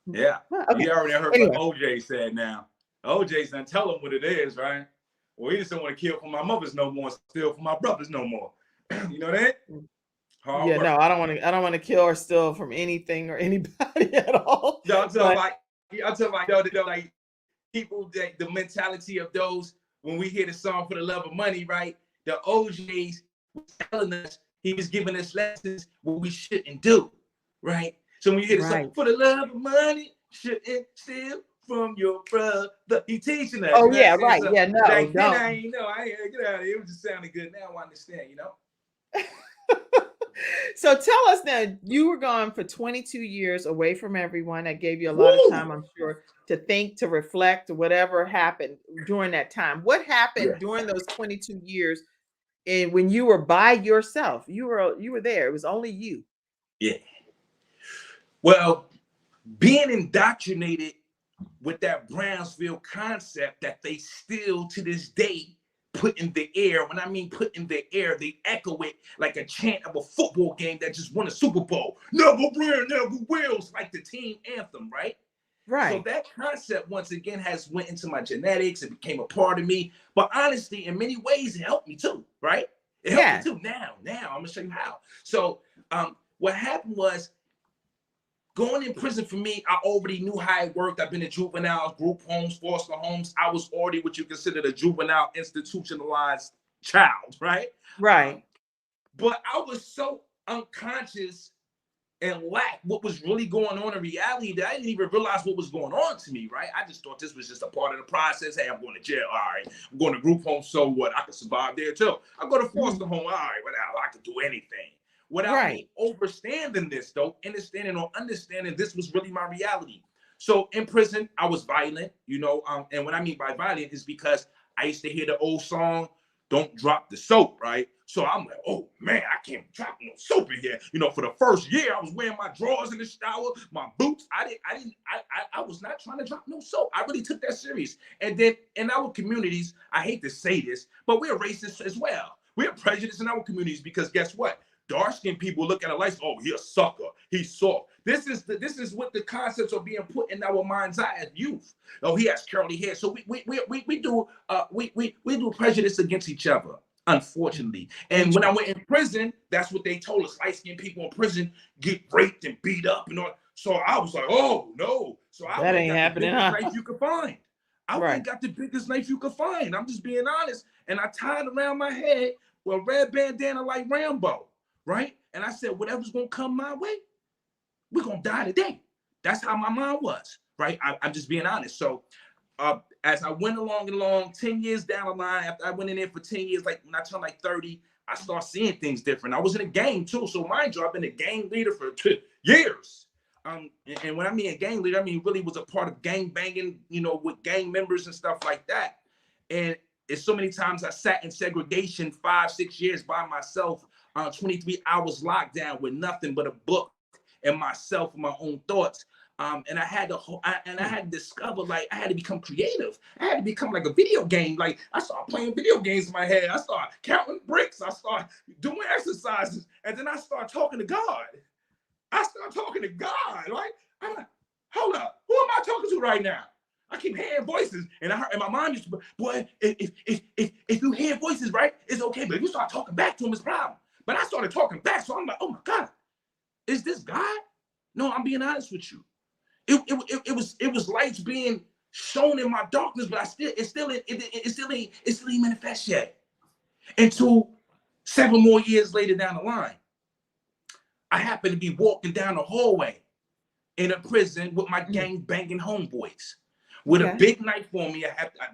Yeah. Okay. You already heard Anyway. what OJ said now. OJ's done tell him what it is, right? Well, he just don't want to kill for my mothers no more, steal for my brothers no more. You know that? Hard Yeah, work. no, I don't want to kill or steal from anything or anybody at all. Y'all tell But- like people that the mentality of those when we hear the song For the Love of Money, right? The OJs was telling us, he was giving us lessons what we shouldn't do, right? So when you hear the song For the Love of Money, shouldn't steal from your brother. He teaching us. Oh, you know yeah, what I'm saying? right. So Yeah, no, back then don't. I ain't know. I get out of here. It was just sounding good. Now I understand, you know. So tell us now, you were gone for 22 years away from everyone. That gave you a lot of time, I'm sure, to think, to reflect, whatever happened during that time. What happened during those 22 years and when you were by yourself? You were there. It was only you. Yeah. Well, being indoctrinated with that Brownsville concept that they still to this day put in the air. When I mean put in the air, they echo it like a chant of a football game that just won a Super Bowl. Never win, never will, like the team anthem, right? Right. So that concept, once again, has went into my genetics. It became a part of me. But honestly, in many ways, it helped me too, right? It helped me too. Now, I'm going to show you how. So what happened was, going in prison for me, I already knew how it worked. I've been in juveniles, group homes, foster homes. I was already what you consider a juvenile institutionalized child, right? Right. But I was so unconscious and lacked what was really going on in reality that I didn't even realize what was going on to me, right? I just thought this was just a part of the process. Hey, I'm going to jail. All right. I'm going to group home. So what? I can survive there too. I go to foster home. All right. Whatever. I could do anything. Without me understanding this, though, understanding this was really my reality. So in prison, I was violent, you know, and what I mean by violent is because I used to hear the old song, "Don't Drop the Soap," right? So I'm like, oh man, I can't drop no soap in here. You know, for the first year, I was wearing my drawers in the shower, my boots. I was not trying to drop no soap. I really took that serious. And then in our communities, I hate to say this, but we're racist as well. We're prejudiced in our communities because guess what? Dark-skinned people look at it like, oh, he's a sucker, he's soft. This is what the concepts are being put in our mind's eye as youth. Oh, he has curly hair. So we do prejudice against each other, unfortunately. And when I went in prison, that's what they told us. Light-skinned people in prison get raped and beat up and all. So I was like, oh no. So I that ain't happening. The biggest knife you could find. I went and got the biggest knife you could find. I'm just being honest. And I tied around my head with a red bandana like Rambo. Right? And I said, whatever's going to come my way, we're going to die today. That's how my mind was, right? I'm just being honest. So as I went along, 10 years down the line, after I went in there for 10 years, like when I turned like 30, I started seeing things different. I was in a gang too. So mind you, I've been a gang leader for 2 years. And when I mean a gang leader, I mean really was a part of gang banging, you know, with gang members and stuff like that. And it's so many times I sat in segregation 5-6 years by myself, 23 hours locked down with nothing but a book and myself and my own thoughts. And I had to discover, like, I had to become creative. I had to become like a video game. Like, I started playing video games in my head. I started counting bricks. I started doing exercises. And then I started talking to God. Like, I'm like, hold up, who am I talking to right now? I keep hearing voices, and my mom used to, boy, if you hear voices, right, it's okay, but if you start talking back to them, it's a problem. But I started talking back, so I'm like, oh my God, is this God? No, I'm being honest with you. It was lights being shown in my darkness, but it still ain't manifest yet. Until 7 more years later down the line, I happened to be walking down the hallway in a prison with my gang banging homeboys with a big knife on me.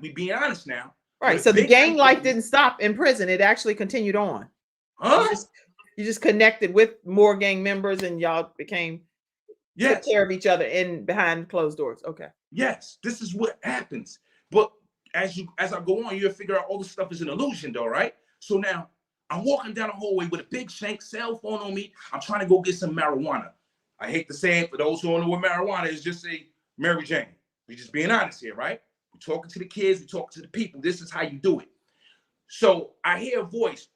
We being honest now. Right. So the gang life didn't stop in prison. It actually continued on. Huh? You just connected with more gang members and y'all became took care of each other in behind closed doors. Okay. Yes, this is what happens. But as I go on, you'll figure out all this stuff is an illusion though, right? So now I'm walking down the hallway with a big shank cell phone on me. I'm trying to go get some marijuana. I hate to say it, for those who don't know what marijuana is, just say Mary Jane. We're just being honest here, right? We're talking to the kids, we're talking to the people. This is how you do it. So I hear a voice.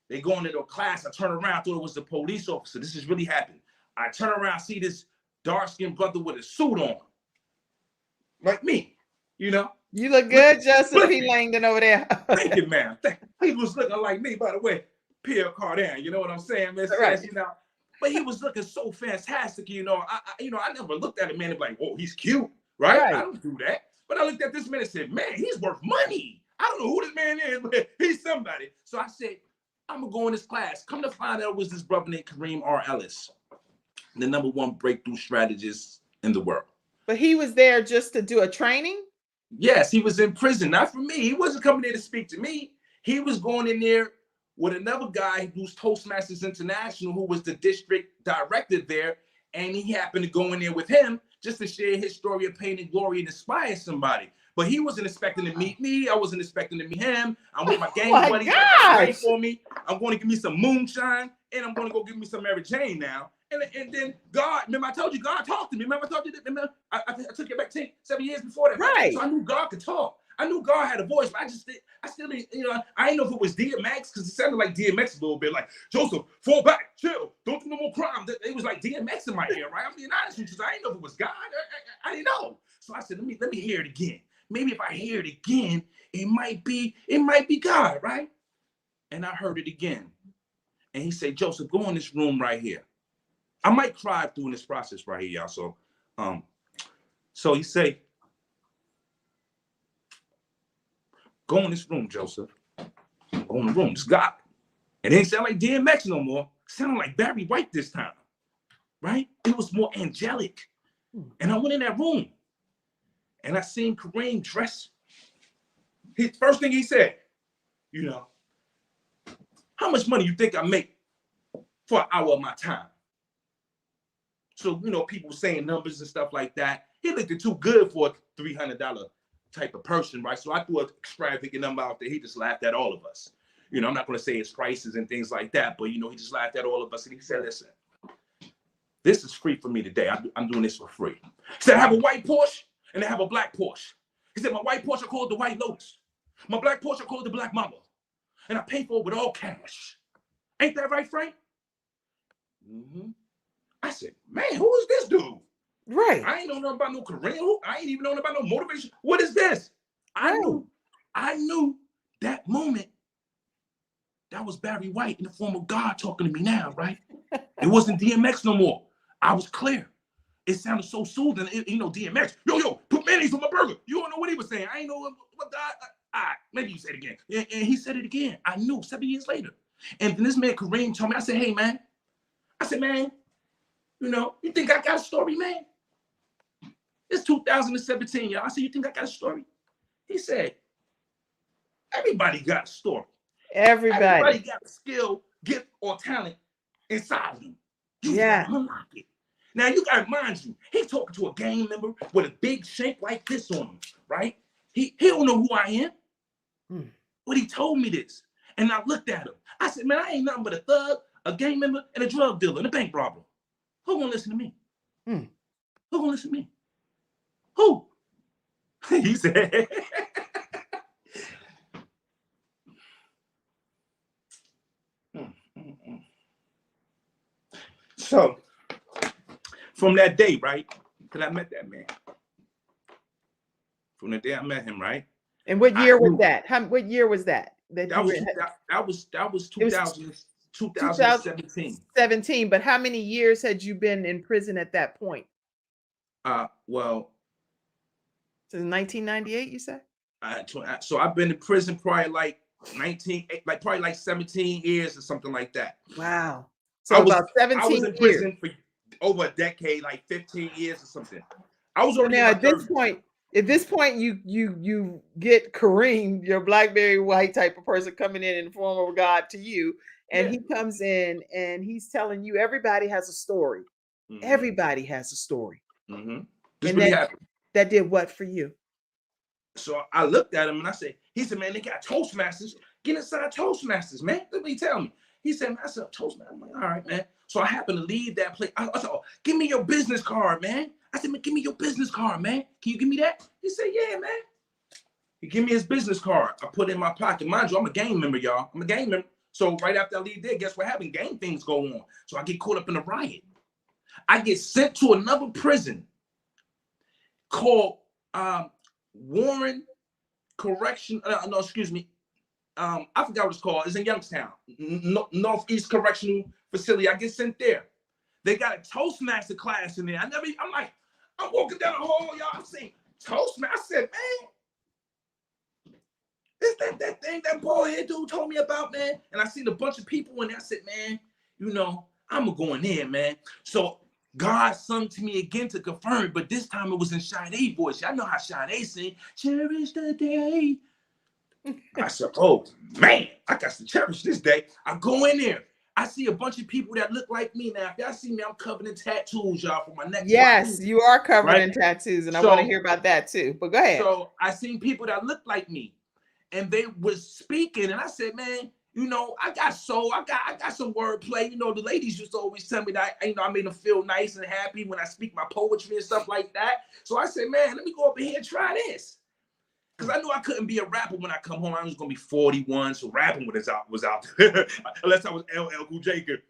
They go into a class. I turn around, thought it was the police officer. This has really happened. I turn around, see this dark-skinned brother with a suit on. Like me, you know? You look good, Joseph P. Langdon over there. Thank you, man. He was looking like me, by the way. Pierre Cardin, you know what I'm saying, man? Right. You know, but he was looking so fantastic, you know. I never looked at a man and be like, "Oh, he's cute," right? I don't do that. But I looked at this man and said, "Man, he's worth money. I don't know who this man is, but he's somebody." So I said, "I'm gonna go in this class." Come to find out, it was this brother named Kareem R. Ellis, the #1 breakthrough strategist in the world. But he was there just to do a training? Yes, he was in prison, not for me. He wasn't coming there to speak to me. He was going in there with another guy who's Toastmasters International, who was the district director there, and he happened to go in there with him just to share his story of pain and glory and inspire somebody. But he wasn't expecting to meet me. I wasn't expecting to meet him. I'm with my gang buddies. Wait for me. I'm going to give me some moonshine, and I'm going to go give me some Mary Jane now. And then God, remember I told you God talked to me. Remember I told you that? Remember I took it back 7 years before that. Right. So I knew God could talk. I knew God had a voice, but I still didn't, you know, I didn't know if it was DMX, because it sounded like DMX a little bit, like, Joseph, fall back, chill, don't do no more crime. It was like DMX in my ear, right? I'm being honest with you, so I didn't know if it was God. I didn't know. So I said, let me hear it again. Maybe if I hear it again, it might be God, right? And I heard it again. And he said, Joseph, go in this room right here. I might cry through this process right here, y'all. So he said, go in this room, Joseph. Go in the room. It's God. It didn't sound like DMX no more. It sounded like Barry White this time, right? It was more angelic. And I went in that room, and I seen Kareem dress. First thing he said, you know, how much money you think I make for an hour of my time? So, you know, people saying numbers and stuff like that. He looked too good for a $300 type of person, right? So I threw an extravagant number out there. He just laughed at all of us. You know, I'm not going to say his prices and things like that, but, you know, he just laughed at all of us. And he said, listen, this is free for me today. I'm doing this for free. He said, I have a white Porsche and I have a black Porsche. He said, my white Porsche I call it the White Lotus. My black Porsche I call it the Black Mamba. And I pay for it with all cash. Ain't that right, Frank? Mm-hmm. I said, man, who is this dude? Right. I ain't know nothing about no Kareem. I ain't even know about no motivation. What is this? I knew that moment. That was Barry White in the form of God talking to me now, right? It wasn't DMX no more. I was clear. It sounded so soothing. You know, DMX, yo, put mayonnaise on my burger. You don't know what he was saying. I ain't know what God, maybe you said it again. And he said it again. I knew 7 years later. And then this man Kareem told me, I said, hey, man. I said, man, you know, you think I got a story, man? It's 2017, y'all. I said, you think I got a story? He said, everybody got a story. Everybody got a skill, gift, or talent inside of them. You gotta unlock it. Now, you got to mind you, he's talking to a gang member with a big shank like this on him, right? He don't know who I am. But he told me this. And I looked at him. I said, man, I ain't nothing but a thug, a gang member, and a drug dealer, and a bank robber. Who gonna listen to me? Who Who gonna listen to me? Who? He said, So, from that day, right? Because I met that man. From the day I met him, right? And what year was that? What year was that? That was 2017. 2017. But how many years had you been in prison at that point? Well, Since 1998, you said? So I've been in prison probably like 17 years or something like that. Wow. So about 17 years. I was in prison for over a decade, like 15 years or something. I was already now at this point, you get Kareem, your BlackBerry white type of person coming in the form of God to you, and he comes in and he's telling you everybody has a story. Mm-hmm. Everybody has a story. Mm-hmm. And that did what for you? So I looked at him and I said, he said, man, they got Toastmasters. Get inside Toastmasters, man. Let me tell me. He said, man, I said, Toastmasters. I'm like, all right, man. So I happened to leave that place. I said, oh, give me your business card, man. I said, man, give me your business card, man. Can you give me that? He said, yeah, man. He gave me his business card. I put it in my pocket. Mind you, I'm a gang member, y'all. I'm a gang member. So right after I leave there, guess what happened? Gang things go on. So I get caught up in a riot. I get sent to another prison called Warren Correction. No, excuse me. I forgot what it's called. It's in Youngstown, Northeast Correctional Facility. I get sent there. They got a Toastmaster class in there. I'm walking down the hall, y'all. I'm saying Toastmaster. I said, man, is that thing that boy here dude told me about, man? And I seen a bunch of people in there. I said, man, I'm gonna go in there, man. So God sung to me again to confirm it, but this time it was in Sade voice. Y'all know how Sade sing, cherish the day. I said, oh, man, I got to cherish this day. I go in there. I see a bunch of people that look like me. Now, if y'all see me, I'm covered in tattoos, y'all, from my neck. Yes, you are covered in tattoos, and I want to hear about that too. But go ahead. So I seen people that look like me, and they was speaking, and I said, man, I got soul. I got some wordplay. The ladies used to always tell me that, I made them feel nice and happy when I speak my poetry and stuff like that. So I said, man, let me go up in here and try this. Because I knew I couldn't be a rapper when I come home. I was going to be 41, so rapping was out. Unless I was LL Cool J could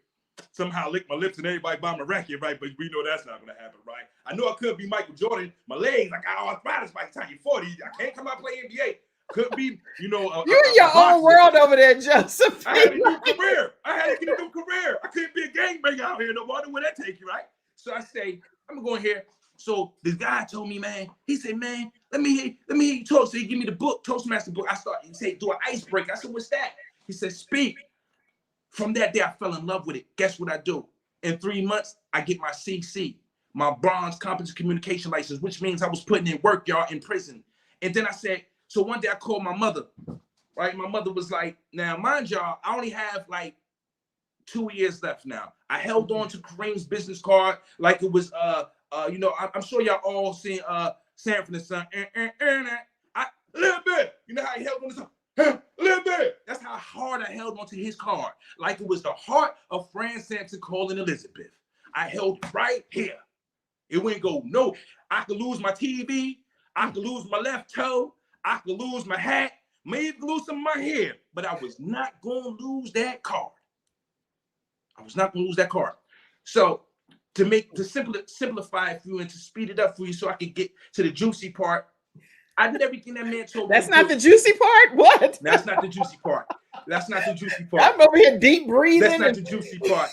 somehow lick my lips and everybody buy my record, right? But we know that's not going to happen, right? I knew I couldn't be Michael Jordan. My legs, I got arthritis by the time you're 40. I can't come out and play NBA. Couldn't be, you're in your own world over there, Joseph. I had a new career. I had to get a new career. I couldn't be a gangbanger out here. No matter where that take you, right? So I say, I'm going to go in here. So this guy told me, man, he said, man, let me hear you talk. So he give me the book, Toastmaster book. He said, do an icebreaker. I said, what's that? He said, speak. From that day, I fell in love with it. Guess what I do? In 3 months, I get my CC, my Bronze Competent Communication License, which means I was putting in work, y'all, in prison. And then I said, so one day I called my mother, right? My mother was like, now, mind y'all, I only have like 2 years left now. I held on to Kareem's business card like it was, I'm sure y'all all seen Sam from the Sun. A little bit. You know how he held on to something? A little bit. That's how hard I held on to his card. Like it was the heart of Fran Sampson calling Elizabeth. I held right here. It wouldn't go, no. I could lose my TV. I could lose my left toe. I could lose my hat. Maybe lose some of my hair. But I was not going to lose that card. I was not going to lose that card. So to simplify it for you and to speed it up for you so I could get to the juicy part, I did everything that man told me. That's not the juicy part? What? That's not the juicy part. That's not the juicy part. I'm over here deep breathing. That's not the juicy part.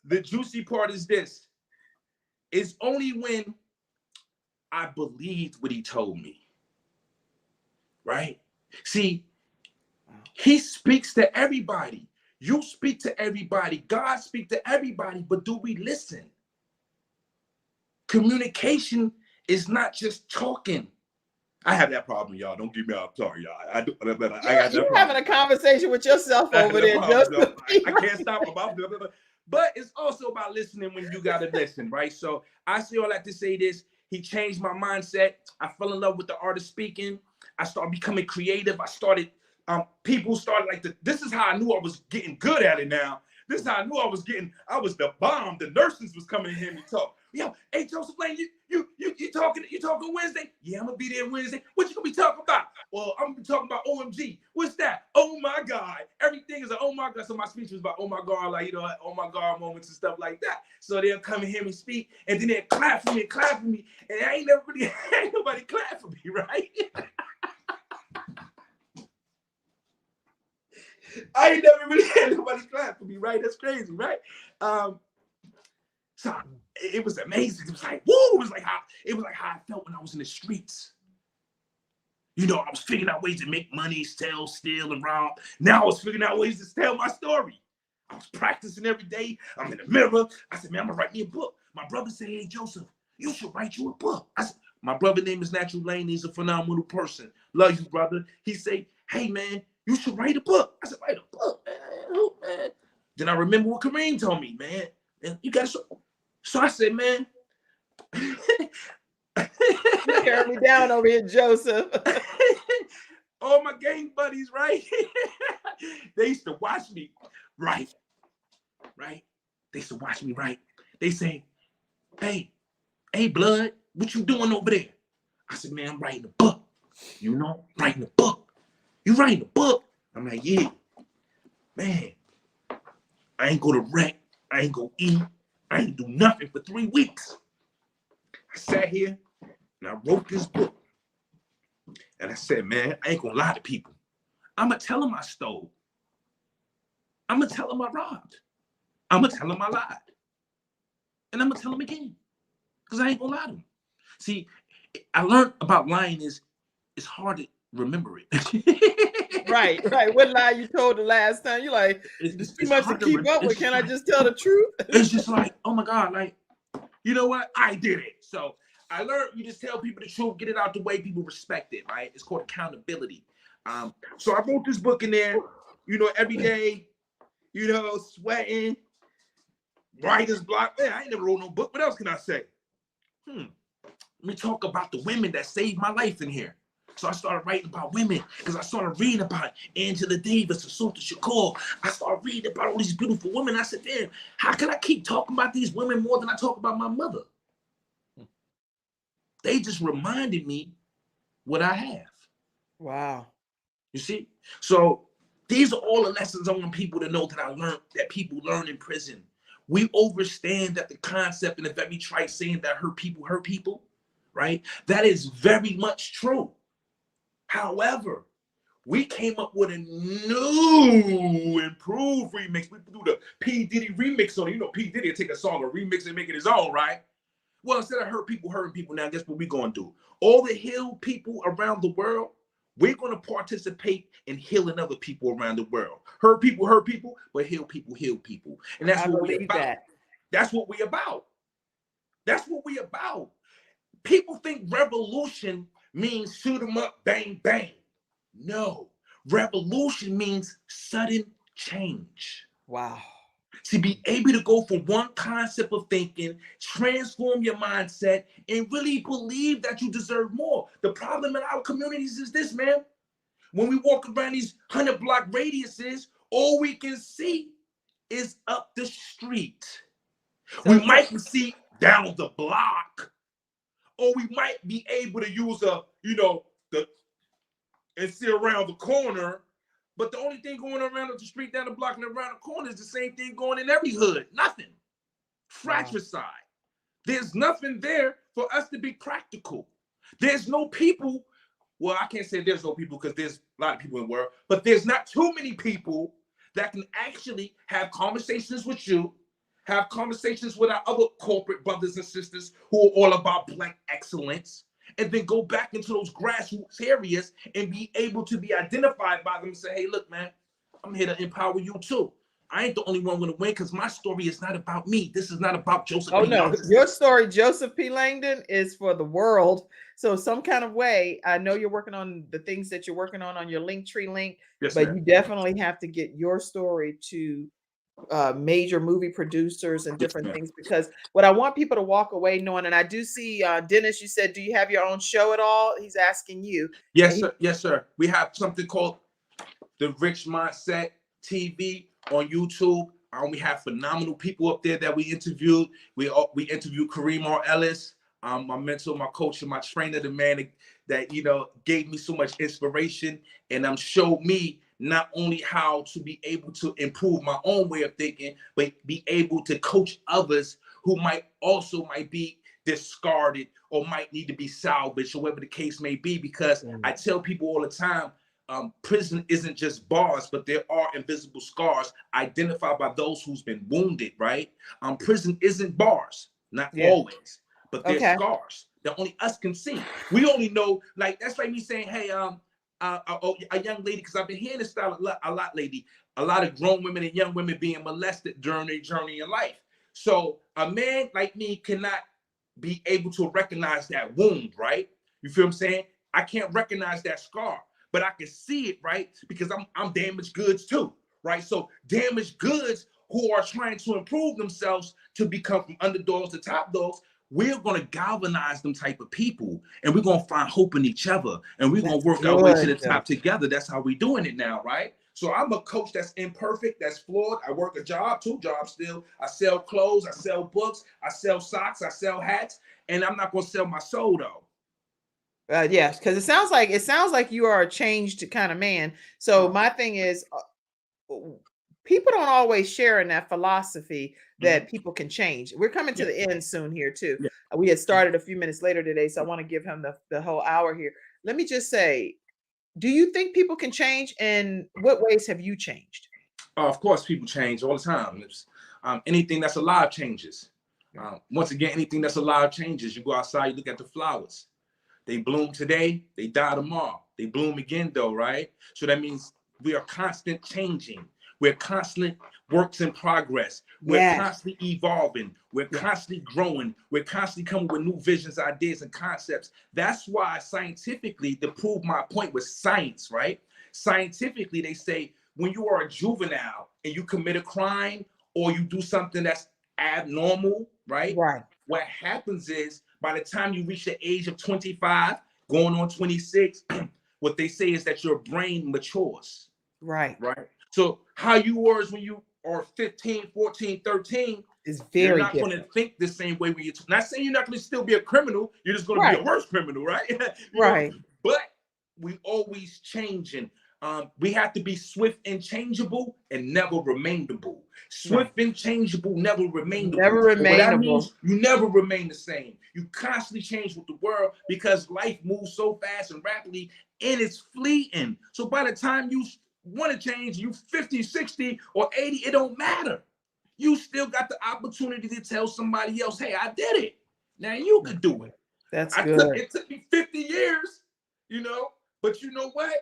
The juicy part is this. It's only when I believed what he told me. Right? See, he speaks to everybody. You speak to everybody. God speaks to everybody. But do we listen? Communication is not just talking. I have that problem, y'all. Don't give me up. Sorry, y'all. I do. You're having a conversation with yourself over there. I can't stop about it. But it's also about listening when you got to listen, right? So I say all that to say this. He changed my mindset. I fell in love with the art of speaking. I started becoming creative. I started, people started this is how I knew I was getting good at it now. This is how I knew I was the bomb. The nurses was coming to hear me talk. Yo, hey Joseph Lane, you talking Wednesday? Yeah, I'm gonna be there Wednesday. What you gonna be talking about? Well, I'm gonna be talking about OMG. What's that? Oh my God. Everything is an oh my God. So my speech was about oh my God, like oh my God moments and stuff like that. So they'll come and hear me speak, and then they'll clap for me, and ain't nobody clap for me, right? I ain't never really had nobody clap for me, right? That's crazy, right? So it was amazing. It was like, woo! It was like how I felt when I was in the streets. I was figuring out ways to make money, sell, steal, and rob. Now I was figuring out ways to tell my story. I was practicing every day. I'm in the mirror. I said, man, I'm gonna write me a book. My brother said, hey, Joseph, you should write you a book. I said, my brother's name is Natural Lane. He's a phenomenal person. Love you, brother. He said, hey, man, you should write a book. I said, write a book, man. Then I remember what Kareem told me, man. And you got so I said, man. You carry me down over here, Joseph. All my gang buddies, right? They used to watch me write. They used to watch me write. They say, hey, blood, what you doing over there? I said, man, I'm writing a book. Writing a book. You writing a book? I'm like, yeah. Man, I ain't go to rec. I ain't go eat. I ain't do nothing for 3 weeks. I sat here and I wrote this book. And I said, man, I ain't gonna lie to people. I'm gonna tell them I stole. I'm gonna tell them I robbed. I'm gonna tell them I lied. And I'm gonna tell them again. Because I ain't gonna lie to them. See, I learned about lying is it's hard to remember it. Right. What lie you told the last time? You're like, it's too much to keep up with. Can I just tell the truth? It's just like, oh my God, like, you know what? I did it. So I learned you just tell people the truth, get it out the way, people respect it, right? It's called accountability. So I wrote this book in there, every day, sweating, writer's block. Man, I ain't never wrote no book. What else can I say? Let me talk about the women that saved my life in here. So I started writing about women because I started reading about Angela Davis, Assunta Shakur. I started reading about all these beautiful women. I said, damn, how can I keep talking about these women more than I talk about my mother? They just reminded me what I have. Wow. You see? So these are all the lessons I want people to know that I learned, that people learn in prison. We overstand that the concept, and the very trite saying that hurt people, right? That is very much true. However, we came up with a new, improved remix. We threw the P. Diddy remix on it. P. Diddy will take a song, a remix, and make it his own, right? Well, instead of hurting people, now guess what we're going to do? All the healed people around the world, we're going to participate in healing other people around the world. Hurt people, but heal people. And that's what we're about. That's what we're about. That's what we're about. People think revolution means shoot 'em up, bang, bang. No, revolution means sudden change. Wow. To be able to go from one concept of thinking, transform your mindset, and really believe that you deserve more. The problem in our communities is this, man. When we walk around these 100-block radiuses, all we can see is up the street. We might see down the block, or we might be able to use and see around the corner. But the only thing going around the street, down the block, and around the corner is the same thing going in every hood. Nothing. Fratricide. There's nothing there for us to be practical. There's no people. Well, I can't say there's no people because there's a lot of people in the world, but there's not too many people that can actually have conversations with you, have conversations with our other corporate brothers and sisters who are all about Black excellence, and then go back into those grassroots areas and be able to be identified by them and say, hey, look, man, I'm here to empower you too. I ain't the only one going to win because my story is not about me. This is not about Joseph. Oh, no. Your story, Joseph P. Langdon, is for the world. So some kind of way, I know you're working on the things that you're working on your Linktree link, yes, but ma'am. You definitely have to get your story to major movie producers and different things, because what I want people to walk away knowing, and I do see Dennis, you said, do you have your own show at all? He's asking you. Yes, sir. Yes, sir. We have something called The Rich Mindset TV on YouTube. We have phenomenal people up there that we interviewed. We interviewed Kareem or Ellis, my mentor, my coach, and my trainer, the man that gave me so much inspiration and showed me not only how to be able to improve my own way of thinking, but be able to coach others who might be discarded or might need to be salvaged, or whatever the case may be. Because I tell people all the time, prison isn't just bars, but there are invisible scars identified by those who's been wounded, right? Prison isn't bars, not always, but there's scars that only us can see. We only know, like, that's like me saying, hey, a young lady, because I've been hearing this style a lot lately, a lot of grown women and young women being molested during their journey in life. So a man like me cannot be able to recognize that wound, right? You feel what I'm saying? I can't recognize that scar, but I can see it, right? Because I'm damaged goods too, right? So damaged goods who are trying to improve themselves to become from underdogs to top dogs, we're going to galvanize them type of people, and we're going to find hope in each other, and we're going to work our way to the top together. That's how we're doing it now, right? So I'm a coach that's imperfect, that's flawed. I work a job, 2 jobs still. I sell clothes, I sell books, I sell socks, I sell hats, and I'm not going to sell my soul though. Yes, because it sounds like you are a changed kind of man. So my thing is, people don't always share in that philosophy that people can change. We're coming to the end soon here too. We had started a few minutes later today, so I want to give him the whole hour here. Let me just say, do you think people can change, and what ways have you changed? Of course, people change all the time. Anything that's alive changes. Once again, anything that's alive changes. You go outside, you look at the flowers. They bloom today, they die tomorrow. They bloom again though, right? So that means we are constant changing. We're constant works in progress. We're constantly evolving. We're constantly growing. We're constantly coming with new visions, ideas, and concepts. That's why scientifically, to prove my point with science, right? Scientifically, they say when you are a juvenile and you commit a crime or you do something that's abnormal, right? What happens is by the time you reach the age of 25, going on 26, what they say is that your brain matures. Right. So how you were when you are 15, 14, 13 is very you're not going to think the same way when you're not saying you're not going to still be a criminal. You're just going to be a worse criminal, right? You know? But we always changing. We have to be swift and changeable and never remainable. Swift and changeable, never remainable. Never remainable. That means you never remain the same. You constantly change with the world because life moves so fast and rapidly and it's fleeting. So by the time you want to change, you 50, 60, or 80, it don't matter. You still got the opportunity to tell somebody else, hey, I did it. Now you could do it. That's good. It took me 50 years, but you know what?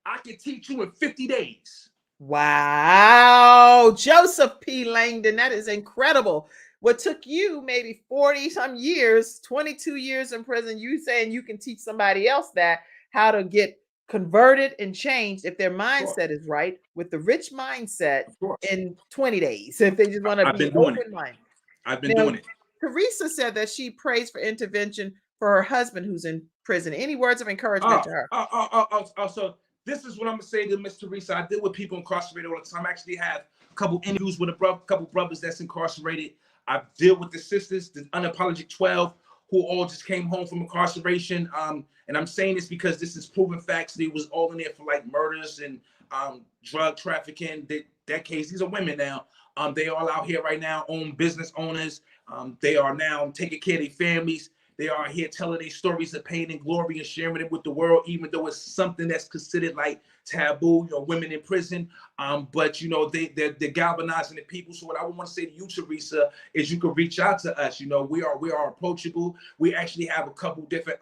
I can teach you in 50 days. Wow. Joseph P. Langdon, that is incredible. What took you maybe 40 some years, 22 years in prison, you saying you can teach somebody else that, how to get converted and changed if their mindset is right, with the rich mindset in 20 days. If they just want to be open-minded. I've been doing it. Teresa said that she prays for intervention for her husband who's in prison. Any words of encouragement to her? So this is what I'm gonna say to Miss Teresa. I deal with people incarcerated all the time. I actually have a couple interviews with a couple brothers that's incarcerated. I deal with the sisters, the unapologetic 12, who all just came home from incarceration. And I'm saying this because this is proven facts. They was all in there for like murders and drug trafficking, decades. These are women now. They all out here right now, own business owners. They are now taking care of their families. They are here telling their stories of pain and glory and sharing it with the world, even though it's something that's considered like taboo, women in prison. But they're galvanizing the people. So what I want to say to you, Teresa, is you can reach out to us. We are approachable. We actually have a couple different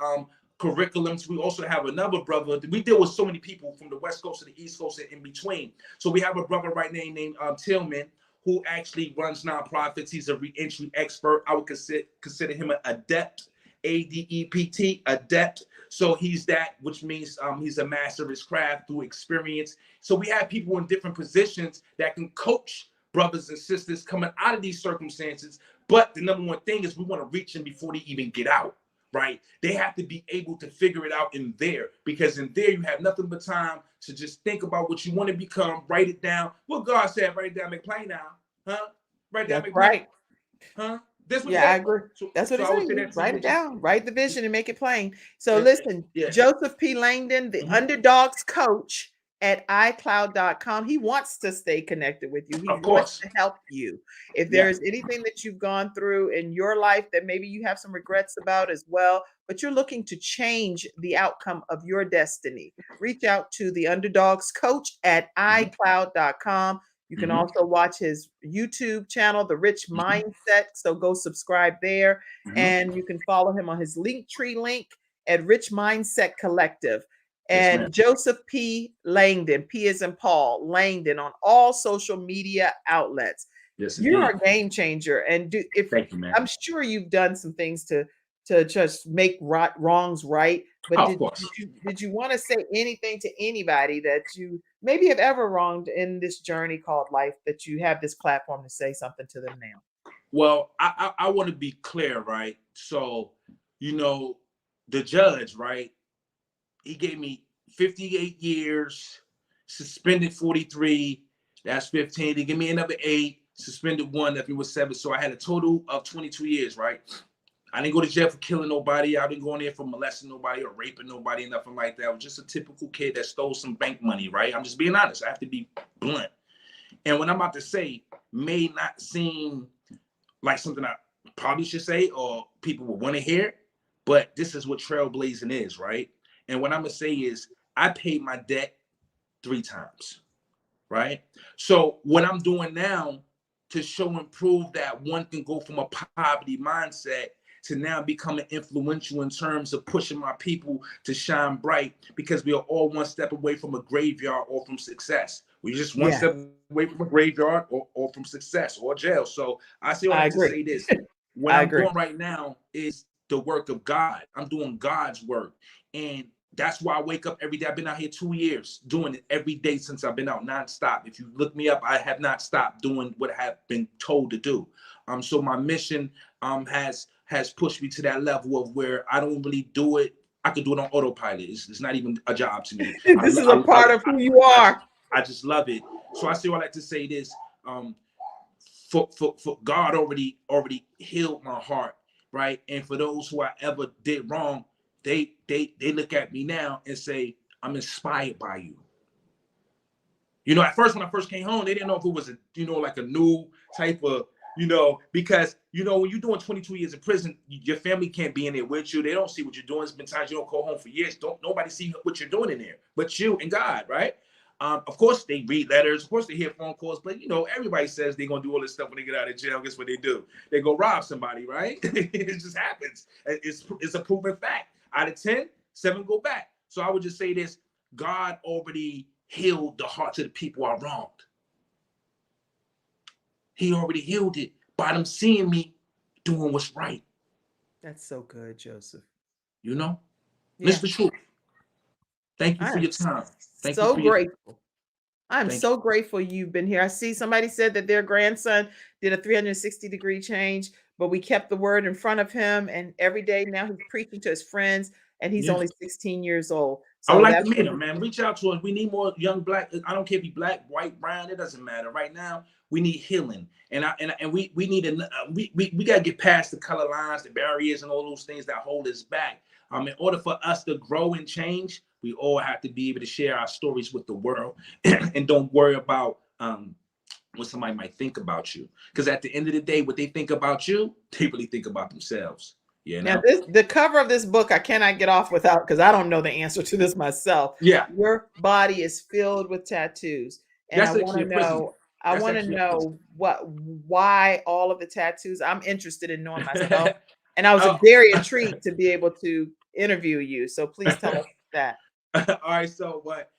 curriculums. We also have another brother. We deal with so many people from the West Coast to the East Coast and in between. So we have a brother right now named Tillman, who actually runs nonprofits. He's a reentry expert. I would consider him an adept. ADEPT, adept. So he's that, which means he's a master of his craft through experience. So we have people in different positions that can coach brothers and sisters coming out of these circumstances. But the number one thing is we want to reach them before they even get out, right? They have to be able to figure it out in there, because in there you have nothing but time to just think about what you want to become, write it down. What God said, write it down, make it plain now. Huh? Write down, That's make right. huh? That's what it Yeah, I said. agree. That's what So it I would say says. that to Write you. it down. Write the vision and make it plain. So Yeah. listen, Yeah. Joseph P. Langdon, the underdogs coach at iCloud.com. He wants to stay connected with you. He Of wants course. to help you. If there Yeah. is anything that you've gone through in your life that maybe you have some regrets about as well, but you're looking to change the outcome of your destiny, reach out to the underdogs coach at iCloud.com. You can also watch his YouTube channel, The Rich Mindset. So go subscribe there. And you can follow him on his Linktree link at Rich Mindset Collective. Yes, And ma'am. Joseph P. Langdon, P as in Paul, Langdon on all social media outlets. Yes, You're indeed. a game changer. And Thank you, man. I'm sure you've done some things to just make wrongs right. But Of course. did you want to say anything to anybody that you maybe have ever wronged in this journey called life, that you have this platform to say something to them now? Well, I want to be clear, right? So, you know, the judge, right? He gave me 58 years, suspended 43. That's 15. He gave me another 8, suspended 1. That was 7. So I had a total of 22 years, right? I didn't go to jail for killing nobody. I didn't go in there for molesting nobody or raping nobody, nothing like that. I was just a typical kid that stole some bank money, right? I'm just being honest. I have to be blunt. And what I'm about to say may not seem like something I probably should say or people will want to hear, but this is what trailblazing is, right? And what I'm going to say is I paid my debt 3 times, right? So what I'm doing now to show and prove that one can go from a poverty mindset to now becoming influential in terms of pushing my people to shine bright, because we are all one step away from a graveyard or from success. We're just one step away from a graveyard or from success or jail. So I say all that to say this. What I'm doing right now is the work of God. I'm doing God's work. And that's why I wake up every day. I've been out here 2 years doing it every day since I've been out nonstop. If you look me up, I have not stopped doing what I have been told to do. So my mission has pushed me to that level of where I don't really do it. I could do it on autopilot. It's not even a job to me. This is a part of who you are. I just love it. So I say all that to say this. For God already healed my heart, right? And for those who I ever did wrong, they look at me now and say, I'm inspired by you. You know, at first when I first came home, they didn't know if it was like a new type of, because when you're doing 22 years in prison, your family can't be in there with you. They don't see what you're doing. It's been times you don't go home for years. Nobody see what you're doing in there, but you and God, right? Of course, they read letters. Of course, they hear phone calls. But, everybody says they're going to do all this stuff when they get out of jail. Guess what they do? They go rob somebody, right? It just happens. It's a proven fact. Out of 10, 7 go back. So I would just say this. God already healed the hearts of the people I wronged. He already healed it by them seeing me doing what's right. That's so good, Joseph. Yeah. It's the truth. Thank you for your time. Thank you for grateful. I'm so grateful you've been here. I see somebody said that their grandson did a 360-degree change, but we kept the word in front of him. And every day now he's preaching to his friends, and he's only 16 years old. So I would like to meet him, man. Reach out to us. We need more young black. I don't care if you're black, white, brown. It doesn't matter. Right now, we need healing, and we need we got to get past the color lines, the barriers, and all those things that hold us back. In order for us to grow and change, we all have to be able to share our stories with the world and don't worry about what somebody might think about you. Because at the end of the day, what they think about you, they really think about themselves. Now, the cover of this book, I cannot get off without, because I don't know the answer to this myself. Yeah. Your body is filled with tattoos. And I want to know why all of the tattoos. I'm interested in knowing myself. And I was very intrigued to be able to interview you. So please tell us that. All right. So what,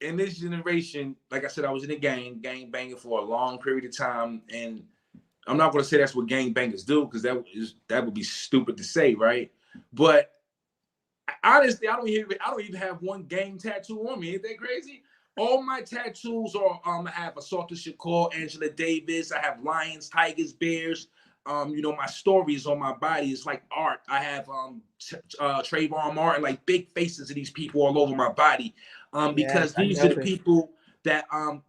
in this generation, like I said, I was in a gang banging for a long period of time. And I'm not going to say that's what gang bangers do, because that would be stupid to say, right? But honestly, I don't even have one gang tattoo on me. Ain't that crazy? All my tattoos are I have Assaulter Shakur, Angela Davis. I have lions, tigers, bears. My stories on my body is like art. I have Trayvon Martin, like big faces of these people all over my body. Because these are the people that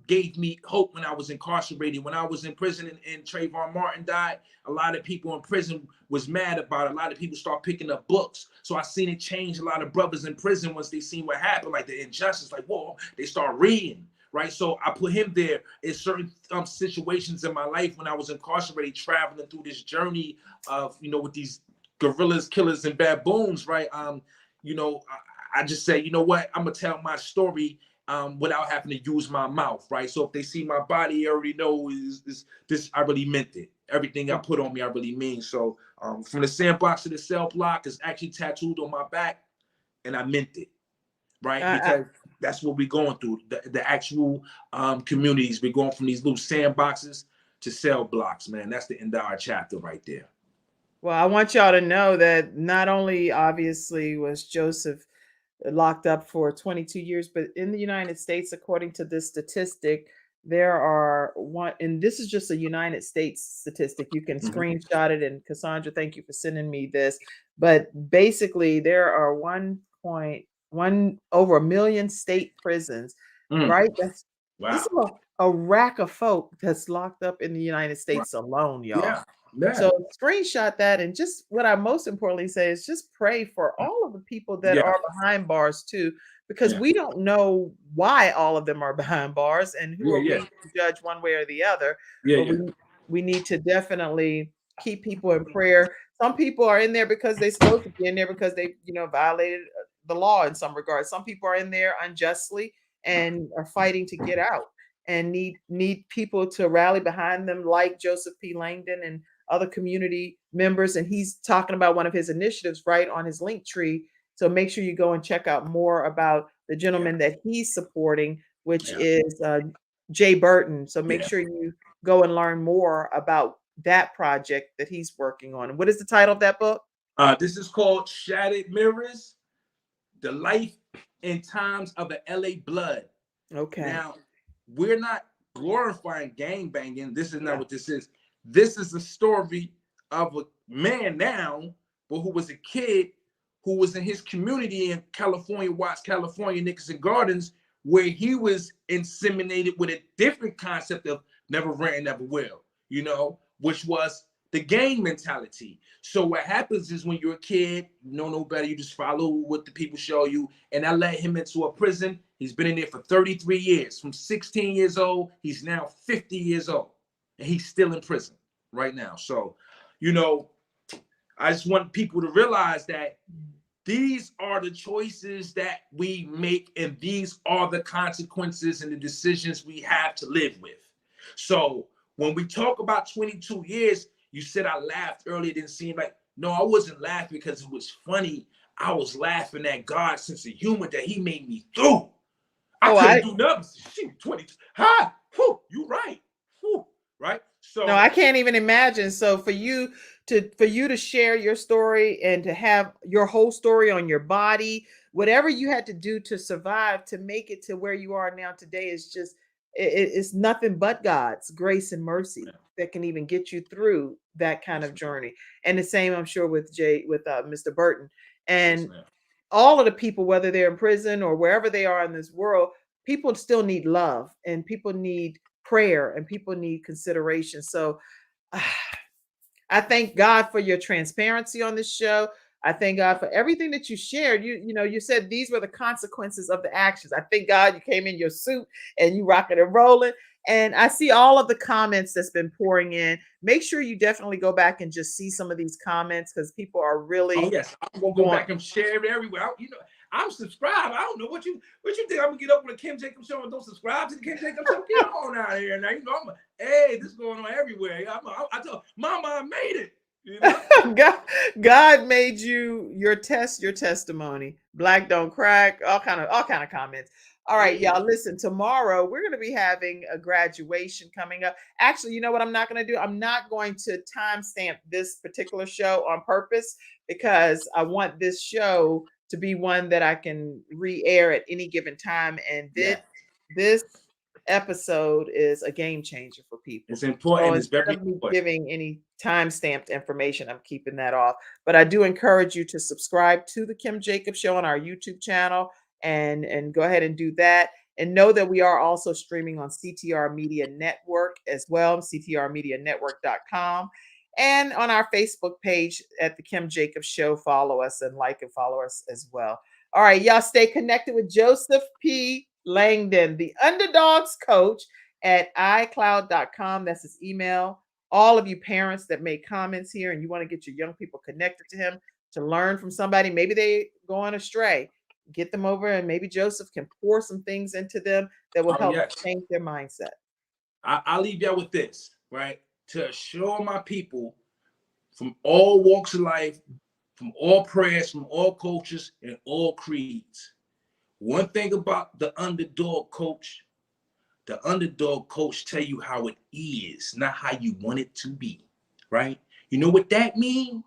gave me hope when I was incarcerated. When I was in prison and Trayvon Martin died, a lot of people in prison was mad about it. A lot of people start picking up books. So I seen it change a lot of brothers in prison once they seen what happened, like the injustice, like, whoa, they start reading, right? So I put him there in certain situations in my life when I was incarcerated, traveling through this journey of, you know, with these gorillas, killers, and baboons, right? You know, I just say, you know what, I'm gonna tell my story without having to use my mouth, right? So if they see my body, I already know is this, I really meant it. Everything I put on me, I really mean. So from the sandbox to the cell block is actually tattooed on my back, and I meant it, right? Because that's what we're going through, the actual communities. We're going from these little sandboxes to cell blocks, man. That's the end of our chapter right there. Well, I want y'all to know that not only obviously was Joseph locked up for 22 years, but in the United States, according to this statistic, there are and this is just a United States statistic. You can screenshot it. And Cassandra, thank you for sending me this. But basically, there are 1.1 over 1 million state prisons, right? This is a rack of folk that's locked up in the United States alone, y'all. Yeah. So screenshot that, and just what I most importantly say is just pray for all of the people that are behind bars too, because we don't know why all of them are behind bars, and who are we to judge one way or the other. But we need to definitely keep people in prayer. Some people are in there because they're supposed to be in there because they, you know, violated the law in some regards. Some people are in there unjustly and are fighting to get out, and need people to rally behind them, like Joseph P. Langdon and other community members. And he's talking about one of his initiatives right on his link tree. So make sure you go and check out more about the gentleman that he's supporting, which is Jay Burton. So make sure you go and learn more about that project that he's working on. And what is the title of that book? This is called Shattered Mirrors, The Life and Times of the LA Blood. Okay. Now, we're not glorifying gangbanging. This is not what this is. This is the story of a man now, but who was a kid who was in his community in California, Watts, California, Nicholson Gardens, where he was inseminated with a different concept of never ran, never will, you know, which was the gang mentality. So what happens is when you're a kid, you know no better, you just follow what the people show you. And I led him into a prison. He's been in there for 33 years. From 16 years old, he's now 50 years old. And he's still in prison right now. So, you know, I just want people to realize that these are the choices that we make, and these are the consequences and the decisions we have to live with. So when we talk about 22 years, you said I laughed earlier, it didn't seem like, no, I wasn't laughing because it was funny. I was laughing at God's sense of humor that he made me through. I couldn't do nothing. Shoot, 22. Ha! Whew, you right. Whew, right? So no, I can't even imagine. So for you to share your story and to have your whole story on your body, whatever you had to do to survive, to make it to where you are now today, is just, it's nothing but God's grace and mercy that can even get you through that kind of journey. And the same, I'm sure, with Mr. Burton and all of the people, whether they're in prison or wherever they are in this world. People still need love, and people need prayer, and people need consideration. So I thank God for your transparency on this show. I thank God for everything that you shared. You said these were the consequences of the actions. I thank God you came in your suit and you rocking and rolling. And I see all of the comments that's been pouring in. Make sure you definitely go back and just see some of these comments, because people are really. Oh yes, I'm gonna go back and share it everywhere. I'm subscribed. I don't know what you think. I'm gonna get up on the Kim Jacobs show and don't subscribe to the Kim Jacobs show. Get on out of here now. You know, hey, this is going on everywhere. I tell Mama, I made it. You know? God made you your testimony. Black don't crack. All kind of comments. All right, y'all, listen, tomorrow we're going to be having a graduation coming up. Actually, you know what I'm not going to do? I'm not going to timestamp this particular show on purpose, because I want this show to be one that I can re-air at any given time. And this episode is a game changer for people. It's important. So it's very important. Giving any time-stamped information, I'm keeping that off. But I do encourage you to subscribe to the Kim Jacobs Show on our YouTube channel. And go ahead and do that. And know that we are also streaming on CTR Media Network as well, ctrmedianetwork.com. And on our Facebook page at The Kim Jacobs Show, follow us and like and follow us as well. All right, y'all stay connected with Joseph P. Langdon, the Underdogs Coach at iCloud.com. That's his email. All of you parents that make comments here and you want to get your young people connected to him to learn from somebody, maybe they go on astray, get them over and maybe Joseph can pour some things into them that will help change their mindset. I'll leave y'all with this, right? To assure my people from all walks of life, from all prayers, from all cultures, and all creeds. One thing about the underdog coach tell you how it is, not how you want it to be, right? You know what that means?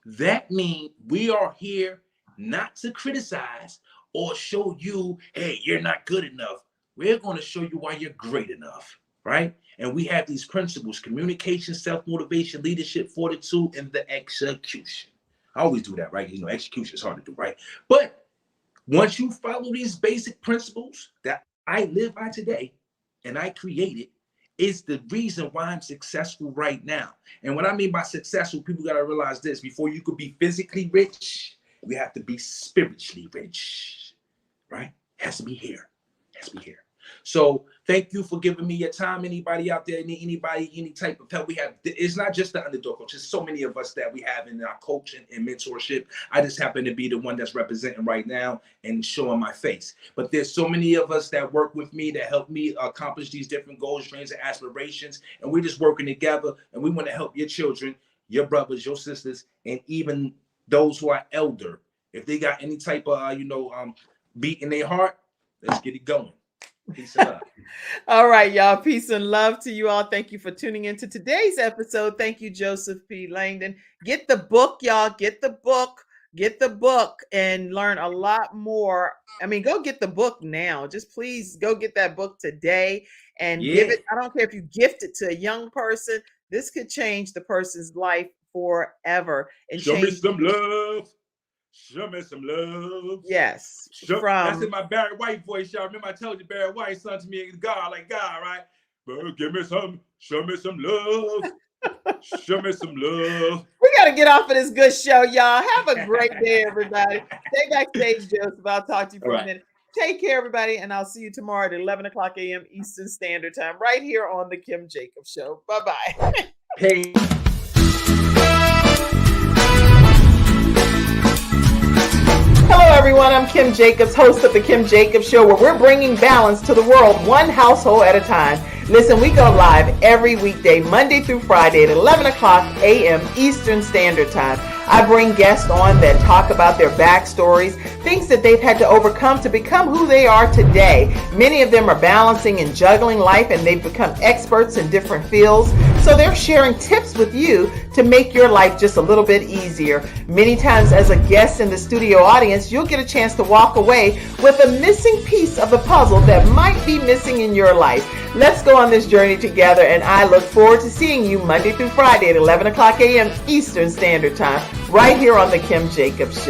That means we are here not to criticize or show you, hey, you're not good enough. We're going to show you why you're great enough, right? And we have these principles: communication, self-motivation, leadership, fortitude, and the execution. I always do that, right? You know, execution is hard to do, right? But once you follow these basic principles that I live by today and I created, is the reason why I'm successful right now. And what I mean by successful, people got to realize this: before you could be physically rich, we have to be spiritually rich, right? It has to be here. It has to be here. So thank you for giving me your time. Anybody out there, anybody, any type of help we have. It's not just the underdog coach. There's so many of us that we have in our coaching and mentorship. I just happen to be the one that's representing right now and showing my face. But there's so many of us that work with me, that help me accomplish these different goals, dreams, and aspirations. And we're just working together. And we want to help your children, your brothers, your sisters, and even those who are elder. If they got any type of, beat in their heart, let's get it going. Peace and love. All right, y'all. Peace and love to you all. Thank you for tuning into today's episode. Thank you, Joseph P. Langdon. Get the book, y'all. Get the book. Get the book and learn a lot more. I mean, go get the book now. Just please go get that book today and give it. I don't care if you gift it to a young person. This could change the person's life forever. And show me some love. Show me some love. Yes. That's in my Barry White voice, y'all. Remember I told you Barry White son to me is God, like God, right? But give me some, show me some love. Show me some love. We got to get off of this good show, y'all. Have a great day, everybody. Stay backstage, Joseph. I'll talk to you for a minute. Take care, everybody, and I'll see you tomorrow at 11 o'clock a.m. Eastern Standard Time, right here on The Kim Jacobs Show. Bye-bye. Hey. Hello, everyone. I'm Kim Jacobs, host of The Kim Jacobs Show, where we're bringing balance to the world, one household at a time. Listen, we go live every weekday, Monday through Friday at 11 o'clock a.m. Eastern Standard Time. I bring guests on that talk about their backstories, things that they've had to overcome to become who they are today. Many of them are balancing and juggling life, and they've become experts in different fields. So they're sharing tips with you to make your life just a little bit easier. Many times as a guest in the studio audience, you'll get a chance to walk away with a missing piece of the puzzle that might be missing in your life. Let's go on this journey together, and I look forward to seeing you Monday through Friday at 11 o'clock a.m. Eastern Standard Time, right here on The Kim Jacobs Show.